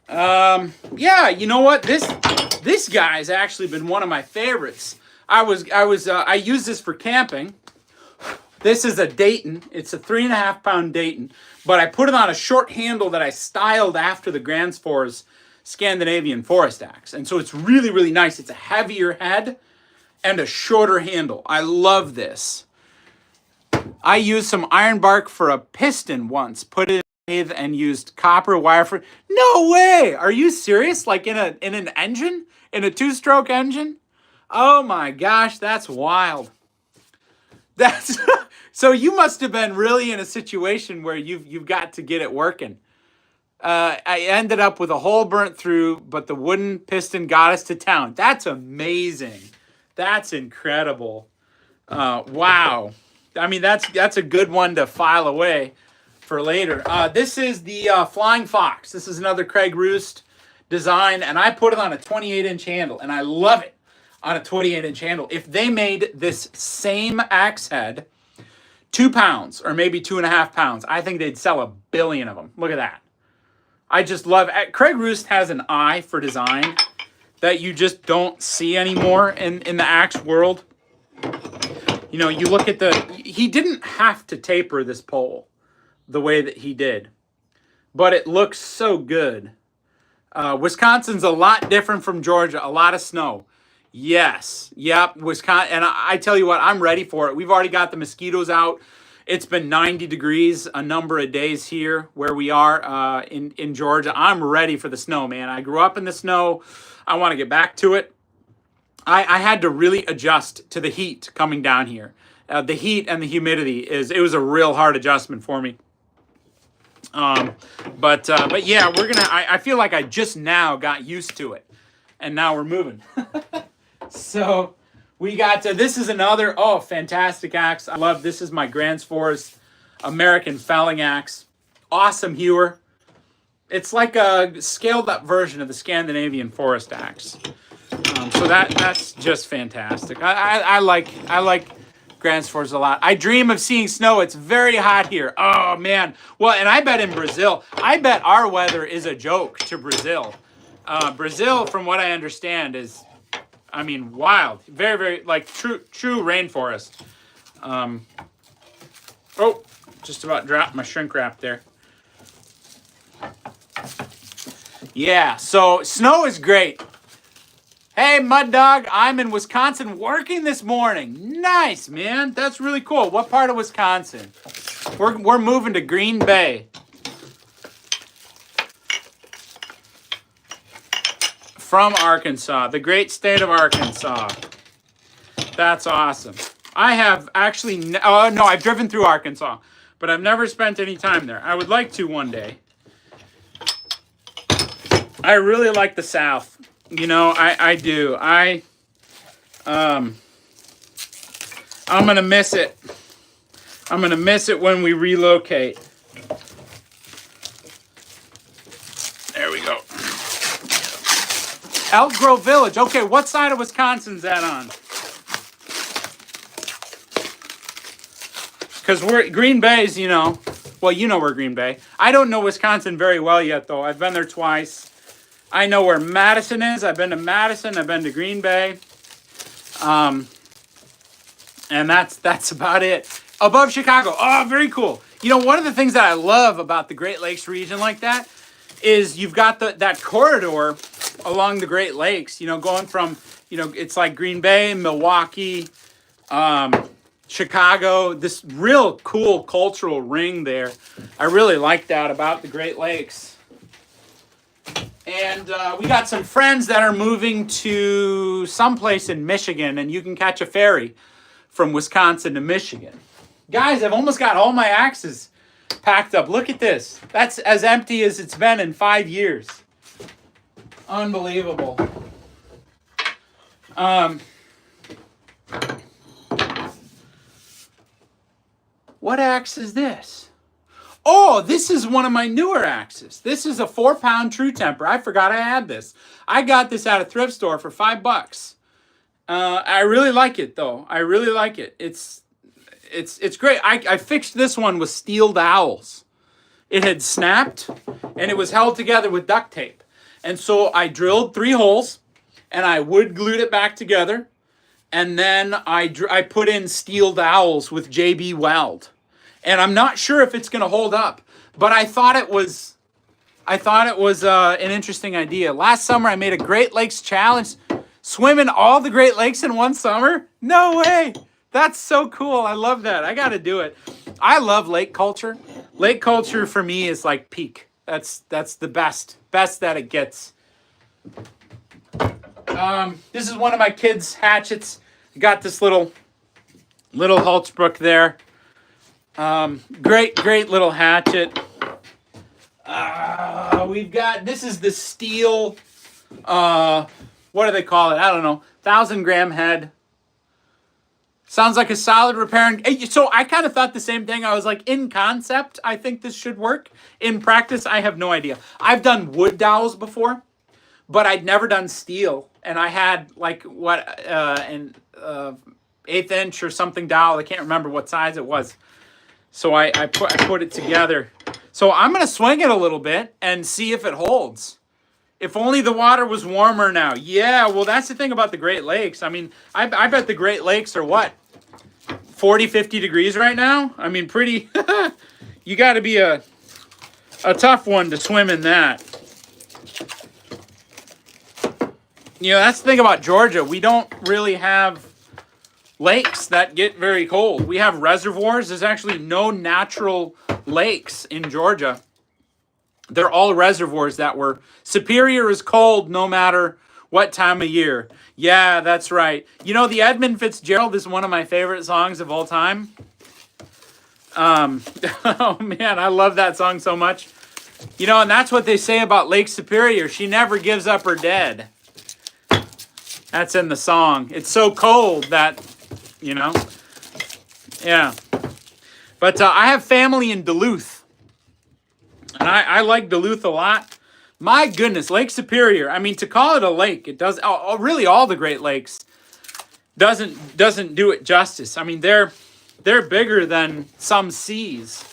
Yeah, you know what? This guy's actually been one of my favorites. I use this for camping. This is a Dayton. It's a 3.5 pound Dayton, but I put it on a short handle that I styled after the Gränsfors Scandinavian Forest Axe. And so it's really, really nice. It's a heavier head and a shorter handle. I love this. I used some iron bark for a piston once. Put it in and used copper wire for... No way! Are you serious? Like in an engine? In a 2-stroke engine? Oh my gosh, that's wild. That's... So you must have been really in a situation where you've got to get it working. I ended up with a hole burnt through, but the wooden piston got us to town. That's amazing. That's incredible. Wow. I mean, that's a good one to file away for later. This is the Flying Fox. This is another Craig Roost design, and I put it on a 28-inch handle, and I love it on a 28-inch handle. If they made this same axe head 2 pounds or maybe 2.5 pounds, I think they'd sell 1 billion of them. Look at that. I just love it. Craig Roost has an eye for design that you just don't see anymore in the axe world. You know, you look at he didn't have to taper this pole the way that he did, but it looks so good. Wisconsin's a lot different from Georgia. A lot of snow. Yes. Yep. Wisconsin. And I tell you what, I'm ready for it. We've already got the mosquitoes out. It's been 90 degrees a number of days here where we are in Georgia. I'm ready for the snow, man. I grew up in the snow. I want to get back to it. I had to really adjust to the heat coming down here. The heat and the humidity it was a real hard adjustment for me. But yeah, I feel like I just now got used to it, and now we're moving. So we got this is another fantastic axe. I love this. Is my Gränsfors American felling axe. Awesome hewer. It's like a scaled up version of the Scandinavian Forest Axe. So that's just fantastic. I like Gränsfors a lot. I dream of seeing snow. It's very hot here. Oh man. Well, and I bet in Brazil, I bet our weather is a joke to Brazil. Brazil, from what I understand, is, I mean, wild. Very, very, like true rainforest. Oh, just about dropped my shrink wrap there. Yeah, so snow is great. Hey, Mud Dog, I'm in Wisconsin working this morning. Nice, man. That's really cool. What part of Wisconsin? We're moving to Green Bay. From Arkansas, the great state of Arkansas. That's awesome. I have actually, no, I've driven through Arkansas, but I've never spent any time there. I would like to one day. I really like the South. You know, I do. I'm gonna miss it. I'm gonna miss it when we relocate. There we go. Elk Grove Village. Okay, what side of Wisconsin's that on? Because Green Bay's, you know, well, you know where Green Bay. I don't know Wisconsin very well yet, though. I've been there twice. I know where Madison is. I've been to Madison. I've been to Green Bay. And that's about it. Above Chicago. Oh, very cool. You know, one of the things that I love about the Great Lakes region like that is you've got that corridor along the Great Lakes, you know, going from, you know, it's like Green Bay, Milwaukee, Chicago, this real cool cultural ring there. I really like that about the Great Lakes. And we got some friends that are moving to someplace in Michigan, and you can catch a ferry from Wisconsin to Michigan. Guys, I've almost got all my axes packed up. Look at this. That's as empty as it's been in 5 years. Unbelievable. What axe is this? Oh, this is one of my newer axes. This is a 4-pound True Temper. I forgot I had this. I got this at a thrift store for $5. I really like it though. I really like it. It's great. I fixed this one with steel dowels. It had snapped and it was held together with duct tape. And so I drilled 3 holes and I wood glued it back together. And then I put in steel dowels with JB Weld. And I'm not sure if it's going to hold up, but I thought it was an interesting idea. Last summer I made a Great Lakes challenge, swimming all the Great Lakes in one summer. No way. That's so cool. I love that. I got to do it. I love lake culture. Lake culture for me is like peak. That's the best that it gets. This is one of my kids' hatchets. I got this little Holtzbrook there. Great little hatchet. We've got, this is the steel, what do they call it? I don't know. 1,000-gram head. Sounds like a solid repair. So I kind of thought the same thing. I was like, in concept, I think this should work. In practice, I have no idea. I've done wood dowels before, but I'd never done steel. And I had like an 1/8 inch or something dowel. I can't remember what size it was. So I put it together. So I'm going to swing it a little bit and see if it holds. If only the water was warmer now. Yeah, well, that's the thing about the Great Lakes. I mean, I bet the Great Lakes are what? 40, 50 degrees right now? I mean, pretty... you got to be a tough one to swim in that. You know, that's the thing about Georgia. We don't really have lakes that get very cold. We have reservoirs. There's actually no natural lakes in Georgia. They're all reservoirs that were... Superior is cold no matter what time of year. Yeah, that's right. You know, the Edmund Fitzgerald is one of my favorite songs of all time. Oh man, I love that song so much. You know, and that's what they say about Lake Superior. She never gives up her dead. That's in the song. It's so cold that, you know. Yeah. But I have family in Duluth. And I like Duluth a lot. My goodness, Lake Superior. I mean, to call it a lake, it does. Really, all the Great Lakes doesn't do it justice. I mean, they're bigger than some seas.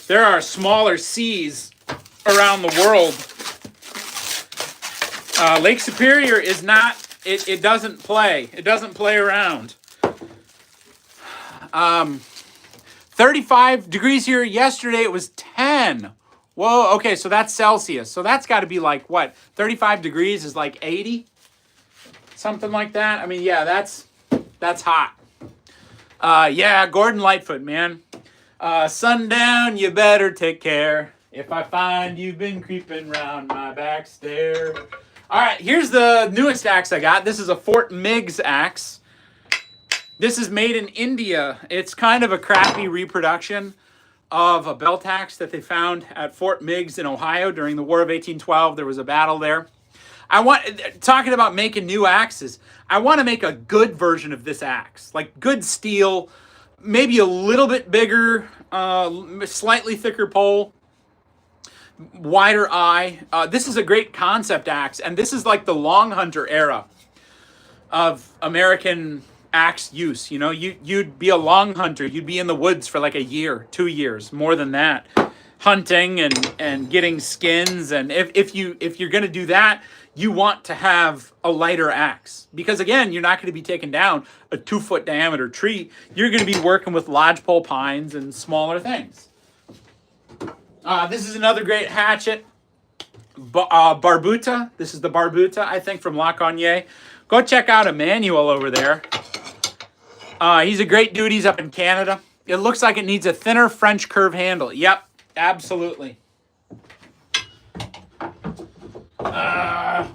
There are smaller seas around the world. Lake Superior is not. It doesn't play. It doesn't play around. 35 degrees here. Yesterday it was 10. Whoa, okay, so that's Celsius. So that's got to be like, what, 35 degrees is like 80? Something like that. I mean, yeah, that's hot. Yeah, Gordon Lightfoot, man. Sundown, you better take care. If I find you've been creeping round my back stair. All right, here's the newest axe I got. This is a Fort Meigs axe. This is made in India. It's kind of a crappy reproduction of a belt axe that they found at Fort Meigs in Ohio during the War of 1812. There was a battle there. Talking about making new axes, I want to make a good version of this axe. Like good steel, maybe a little bit bigger, slightly thicker pole, wider eye. This is a great concept axe, and this is like the long hunter era of American axe use. You know, you'd be a long hunter. You'd be in the woods for like a year, 2 years, more than that, hunting and getting skins. And if you're going to do that, you want to have a lighter axe, because again, you're not going to be taking down a 2-foot diameter tree. You're going to be working with lodgepole pines and smaller things. This is another great hatchet, Barbuta. This is the Barbuta, I think, from La Cogne. Go check out Emmanuel over there. He's a great dude. He's up in Canada. It looks like it needs a thinner French curve handle. Yep, absolutely.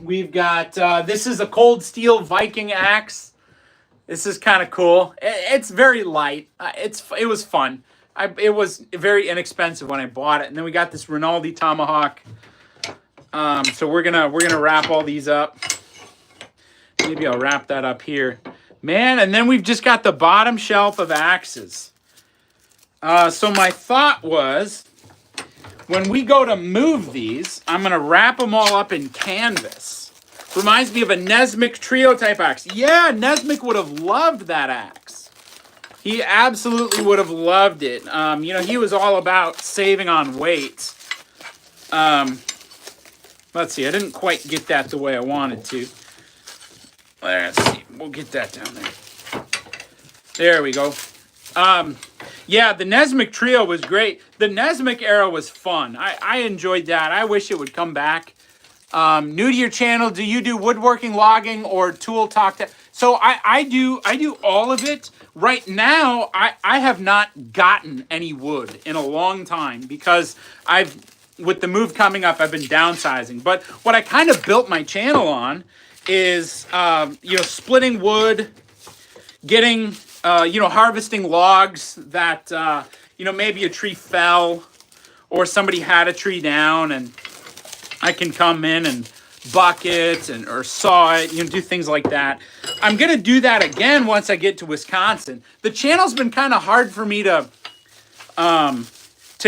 We've got, this is a cold steel Viking axe. This is kind of cool. It's very light. It was fun. It was very inexpensive when I bought it. And then we got this Rinaldi Tomahawk. So we're gonna wrap all these up. Maybe I'll wrap that up here. Man, and then we've just got the bottom shelf of axes. So my thought was, when we go to move these, I'm going to wrap them all up in canvas. Reminds me of a Nesmik Trio type axe. Yeah, Nesmik would have loved that axe. He absolutely would have loved it. You know, he was all about saving on weight. Let's see, I didn't quite get that the way I wanted to. Let's see, we'll get that down there. There we go. Yeah, the Nesmik Trio was great. The Nesmik era was fun. I enjoyed that. I wish it would come back. New to your channel, do you do woodworking, logging, or tool talk? So I do all of it. Right now, I have not gotten any wood in a long time because with the move coming up, I've been downsizing. But what I kind of built my channel on is, you know, splitting wood, getting, you know, harvesting logs that, you know, maybe a tree fell or somebody had a tree down and I can come in and buck it or saw it, you know, do things like that. I'm going to do that again once I get to Wisconsin. The channel's been kind of hard for me to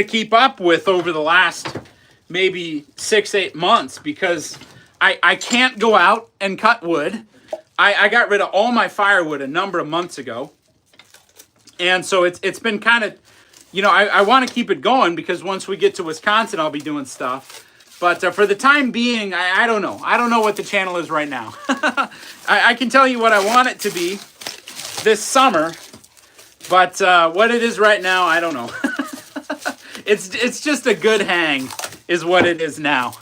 keep up with over the last maybe 6-8 months because I can't go out and cut wood. I got rid of all my firewood a number of months ago. And so it's been kind of, you know, I want to keep it going because once we get to Wisconsin, I'll be doing stuff. But for the time being, I don't know. I don't know what the channel is right now. I can tell you what I want it to be this summer. But what it is right now, I don't know. It's just a good hang is what it is now.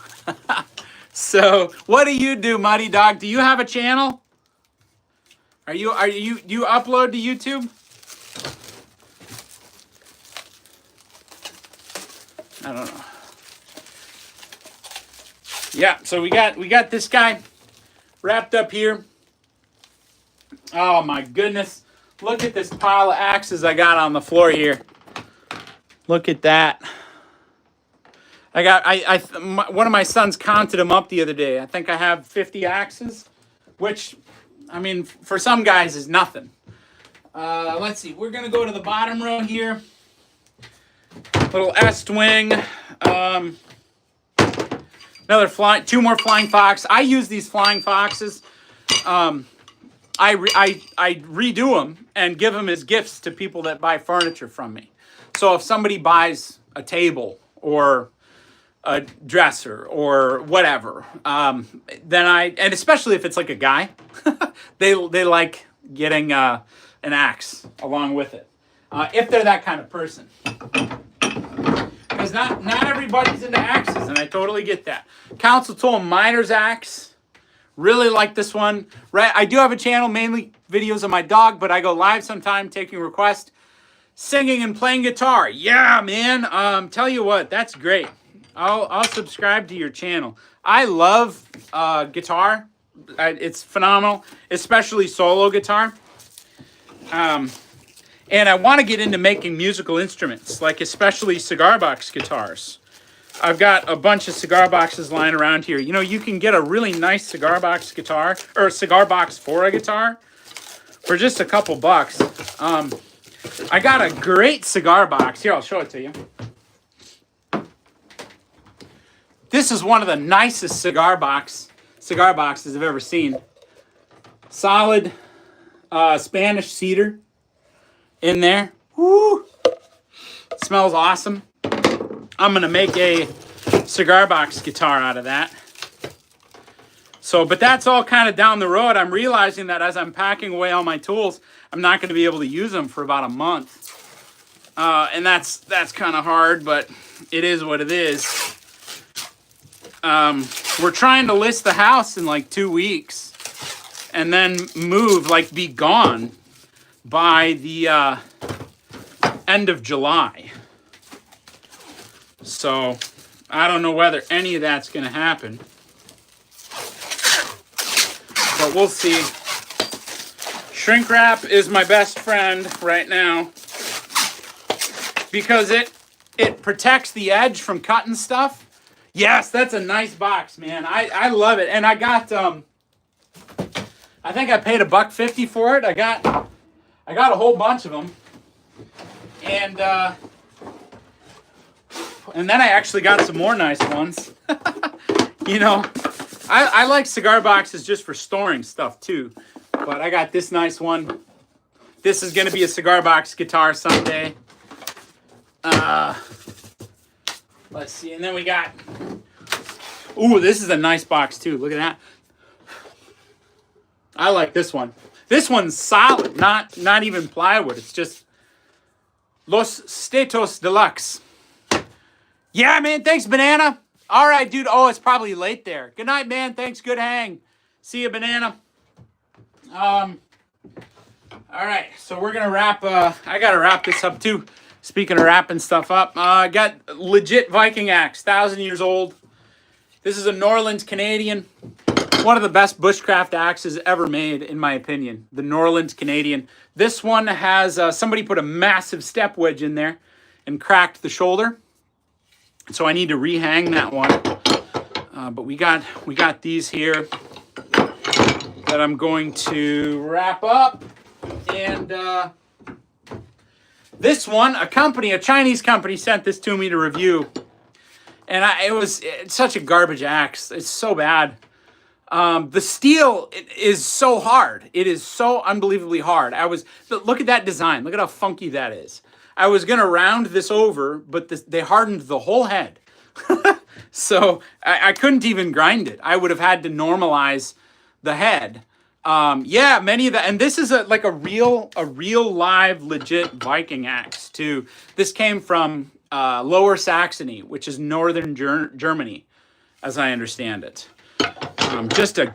So what do you do, Muddy Dog? Do you have a channel? Do you upload to YouTube? I don't know. Yeah, so we got this guy wrapped up here. Oh my goodness. Look at this pile of axes I got on the floor here. Look at that. One of my sons counted them up the other day. I think I have 50 axes, which, I mean, for some guys is nothing. Let's see. We're going to go to the bottom row here. Little S-Wing. Two more Flying Fox. I use these Flying Foxes. I redo them and give them as gifts to people that buy furniture from me. So if somebody buys a table or a dresser or whatever, then and especially if it's like a guy, they like getting an axe along with it. If they're that kind of person. Because not everybody's into axes, and I totally get that. Council Tool Miner's Axe. Really like this one. Right, I do have a channel, mainly videos of my dog, but I go live sometime taking requests. Singing and playing guitar. Yeah, man. Tell you what, that's great. I'll subscribe to your channel. I love guitar. It's phenomenal, especially solo guitar. And I want to get into making musical instruments, like especially cigar box guitars. I've got a bunch of cigar boxes lying around here. You know, you can get a really nice cigar box guitar, or a cigar box for a guitar, for just a couple bucks. I got a great cigar box. Here, I'll show it to you. This is one of the nicest cigar boxes I've ever seen. Solid Spanish cedar in there. Woo! Smells awesome. I'm going to make a cigar box guitar out of that. So, but that's all kind of down the road. I'm realizing that as I'm packing away all my tools, I'm not going to be able to use them for about a month. And that's kind of hard, but it is what it is. We're trying to list the house in like 2 weeks and then move, like be gone by the end of July. So I don't know whether any of that's going to happen. But we'll see. Shrink wrap is my best friend right now because it protects the edge from cutting stuff. Yes, that's a nice box, man. I love it. And I got I think I paid $1.50 for it. I got a whole bunch of them. And then I actually got some more nice ones. You know, I like cigar boxes just for storing stuff too. But I got this nice one. This is going to be a cigar box guitar someday. Let's see. And then we got... Ooh, this is a nice box too. Look at that. I like this one. This one's solid. Not even plywood. It's just Los Statos Deluxe. Yeah, man. Thanks, Banana. All right, dude. Oh, it's probably late there. Good night, man. Thanks. Good hang. See you, Banana. All right. So we're going to wrap. I got to wrap this up, too. Speaking of wrapping stuff up. I got legit Viking axe. 1,000 years old. This is a Norland Canadian. One of the best bushcraft axes ever made, in my opinion. The Norland Canadian. This one has, somebody put a massive step wedge in there and cracked the shoulder. So I need to rehang that one. But we got these here that I'm going to wrap up. And this one, a Chinese company sent this to me to review. And it's such a garbage axe. It's so bad. The steel is so hard. It is so unbelievably hard. Look at that design. Look at how funky that is. I was going to round this over, but they hardened the whole head. So I couldn't even grind it. I would have had to normalize the head. Yeah, many of that. And this is like a real live, legit Viking axe too. This came from Lower Saxony, which is northern Germany, as I understand it. Such a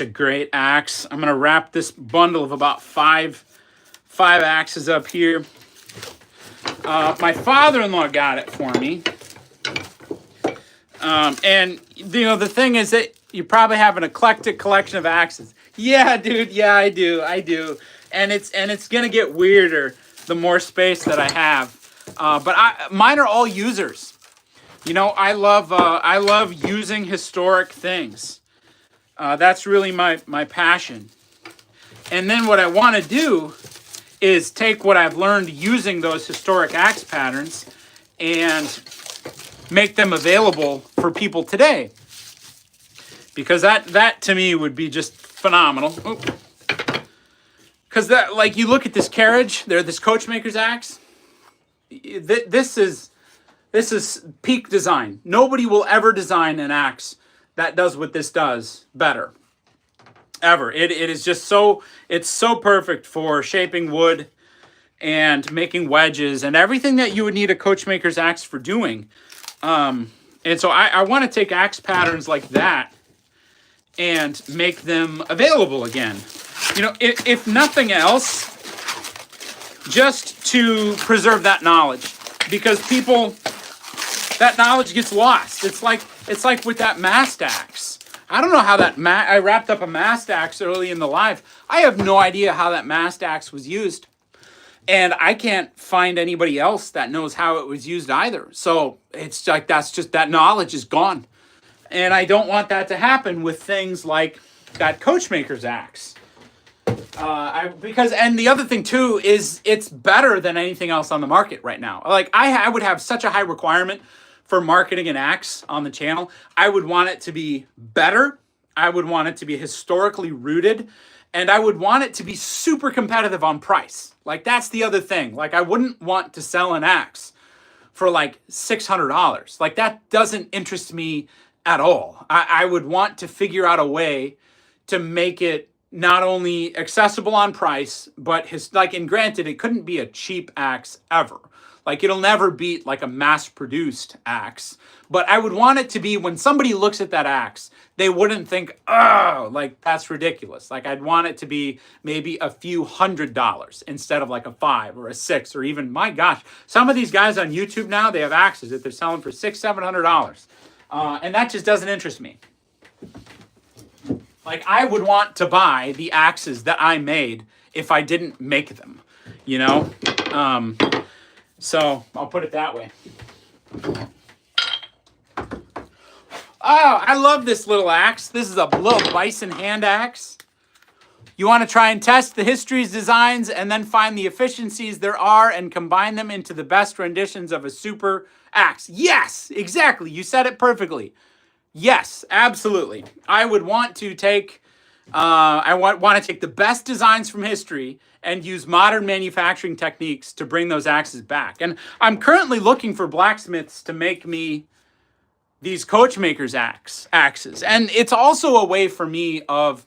great axe. I'm gonna wrap this bundle of about five axes up here. My father-in-law got it for me. And you know, the thing is that you probably have an eclectic collection of axes. Yeah, dude. Yeah, I do. And it's gonna get weirder the more space that I have. But mine are all users. You know, I love using historic things. That's really my passion. And then what I want to do is take what I've learned using those historic axe patterns and make them available for people today. Because that to me would be just phenomenal. Because like you look at this carriage, this coachmaker's axe. This is peak design. Nobody will ever design an axe that does what this does better. Ever. It is just it's so perfect for shaping wood and making wedges and everything that you would need a coachmaker's axe for doing. And so I want to take axe patterns like that and make them available again. You know, if nothing else, just to preserve that knowledge. Because that knowledge gets lost. It's like with that mast axe. I don't know how I wrapped up a mast axe early in the live. I have no idea how that mast axe was used. And I can't find anybody else that knows how it was used either. So it's like that knowledge is gone. And I don't want that to happen with things like that coachmaker's axe. And the other thing too is it's better than anything else on the market right now. Like I would have such a high requirement for marketing an axe on the channel. I would want it to be better. I would want it to be historically rooted. And I would want it to be super competitive on price. Like that's the other thing. Like I wouldn't want to sell an axe for like $600. Like that doesn't interest me at all. I would want to figure out a way to make it not only accessible on price, but and granted, it couldn't be a cheap axe ever. Like it'll never beat like a mass-produced axe. But I would want it to be when somebody looks at that axe, they wouldn't think, oh, like that's ridiculous. Like I'd want it to be maybe a few $100 instead of like a $5 or a $6 or even, my gosh, some of these guys on YouTube now, they have axes that they're selling for $600-700. And that just doesn't interest me. Like I would want to buy the axes that I made if I didn't make them, you know? So I'll put it that way. Oh, I love this little axe. This is a little bison hand axe. You want to try and test the histories, designs, and then find the efficiencies there are and combine them into the best renditions of a super axe. Yes, exactly. You said it perfectly. Yes, absolutely. I would want to take, I want to take the best designs from history and use modern manufacturing techniques to bring those axes back. And I'm currently looking for blacksmiths to make me these coachmakers axes. And it's also a way for me of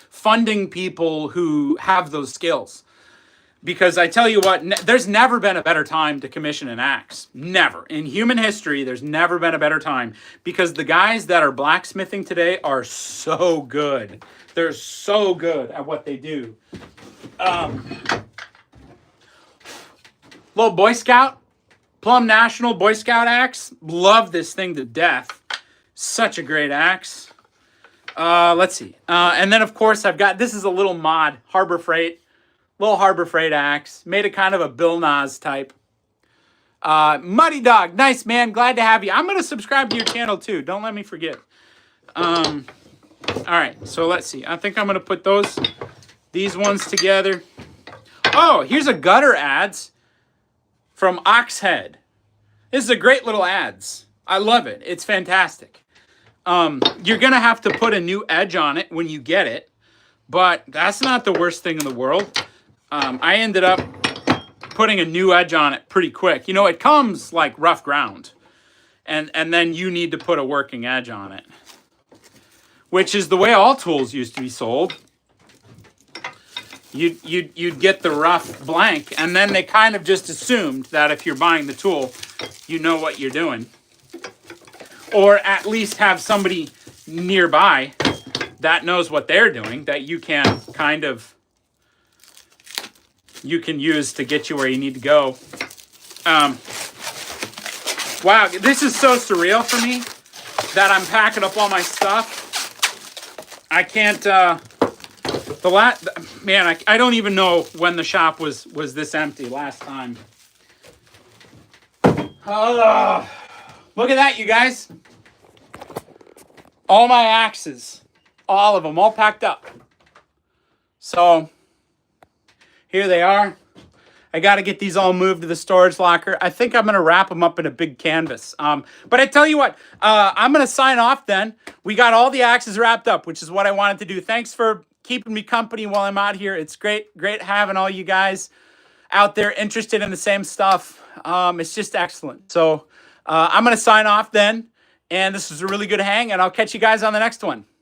funding people who have those skills. Because I tell you what, there's never been a better time to commission an axe. Never. In human history, there's never been a better time. Because the guys that are blacksmithing today are so good. They're so good at what they do. Little Boy Scout. Plum National Boy Scout axe. Love this thing to death. Such a great axe. Let's see. And then, of course, I've got, this is a little mod. Harbor Freight. Little Harbor Freight axe. Made it kind of a Bill Nas type. Muddy Dog. Nice, man. Glad to have you. I'm going to subscribe to your channel, too. Don't let me forget. All right. So, let's see. I think I'm going to put these ones together. Oh, here's a gutter ads from Oxhead. This is a great little ads. I love it. It's fantastic. You're going to have to put a new edge on it when you get it. But that's not the worst thing in the world. I ended up putting a new edge on it pretty quick. You know, it comes like rough ground. And then you need to put a working edge on it. Which is the way all tools used to be sold. You'd get the rough blank. And then they kind of just assumed that if you're buying the tool, you know what you're doing. Or at least have somebody nearby that knows what they're doing, that you can kind of, you can use to get you where you need to go. Wow, this is so surreal for me that I'm packing up all my stuff. I can't, man, I don't even know when the shop was this empty last time. Look at that, you guys. All my axes. All of them, all packed up. So, here they are. I got to get these all moved to the storage locker. I think I'm going to wrap them up in a big canvas. But I tell you what, I'm going to sign off then. We got all the axes wrapped up, which is what I wanted to do. Thanks for keeping me company while I'm out here. It's great having all you guys out there interested in the same stuff. It's just excellent. So, I'm going to sign off then. And this was a really good hang, and I'll catch you guys on the next one.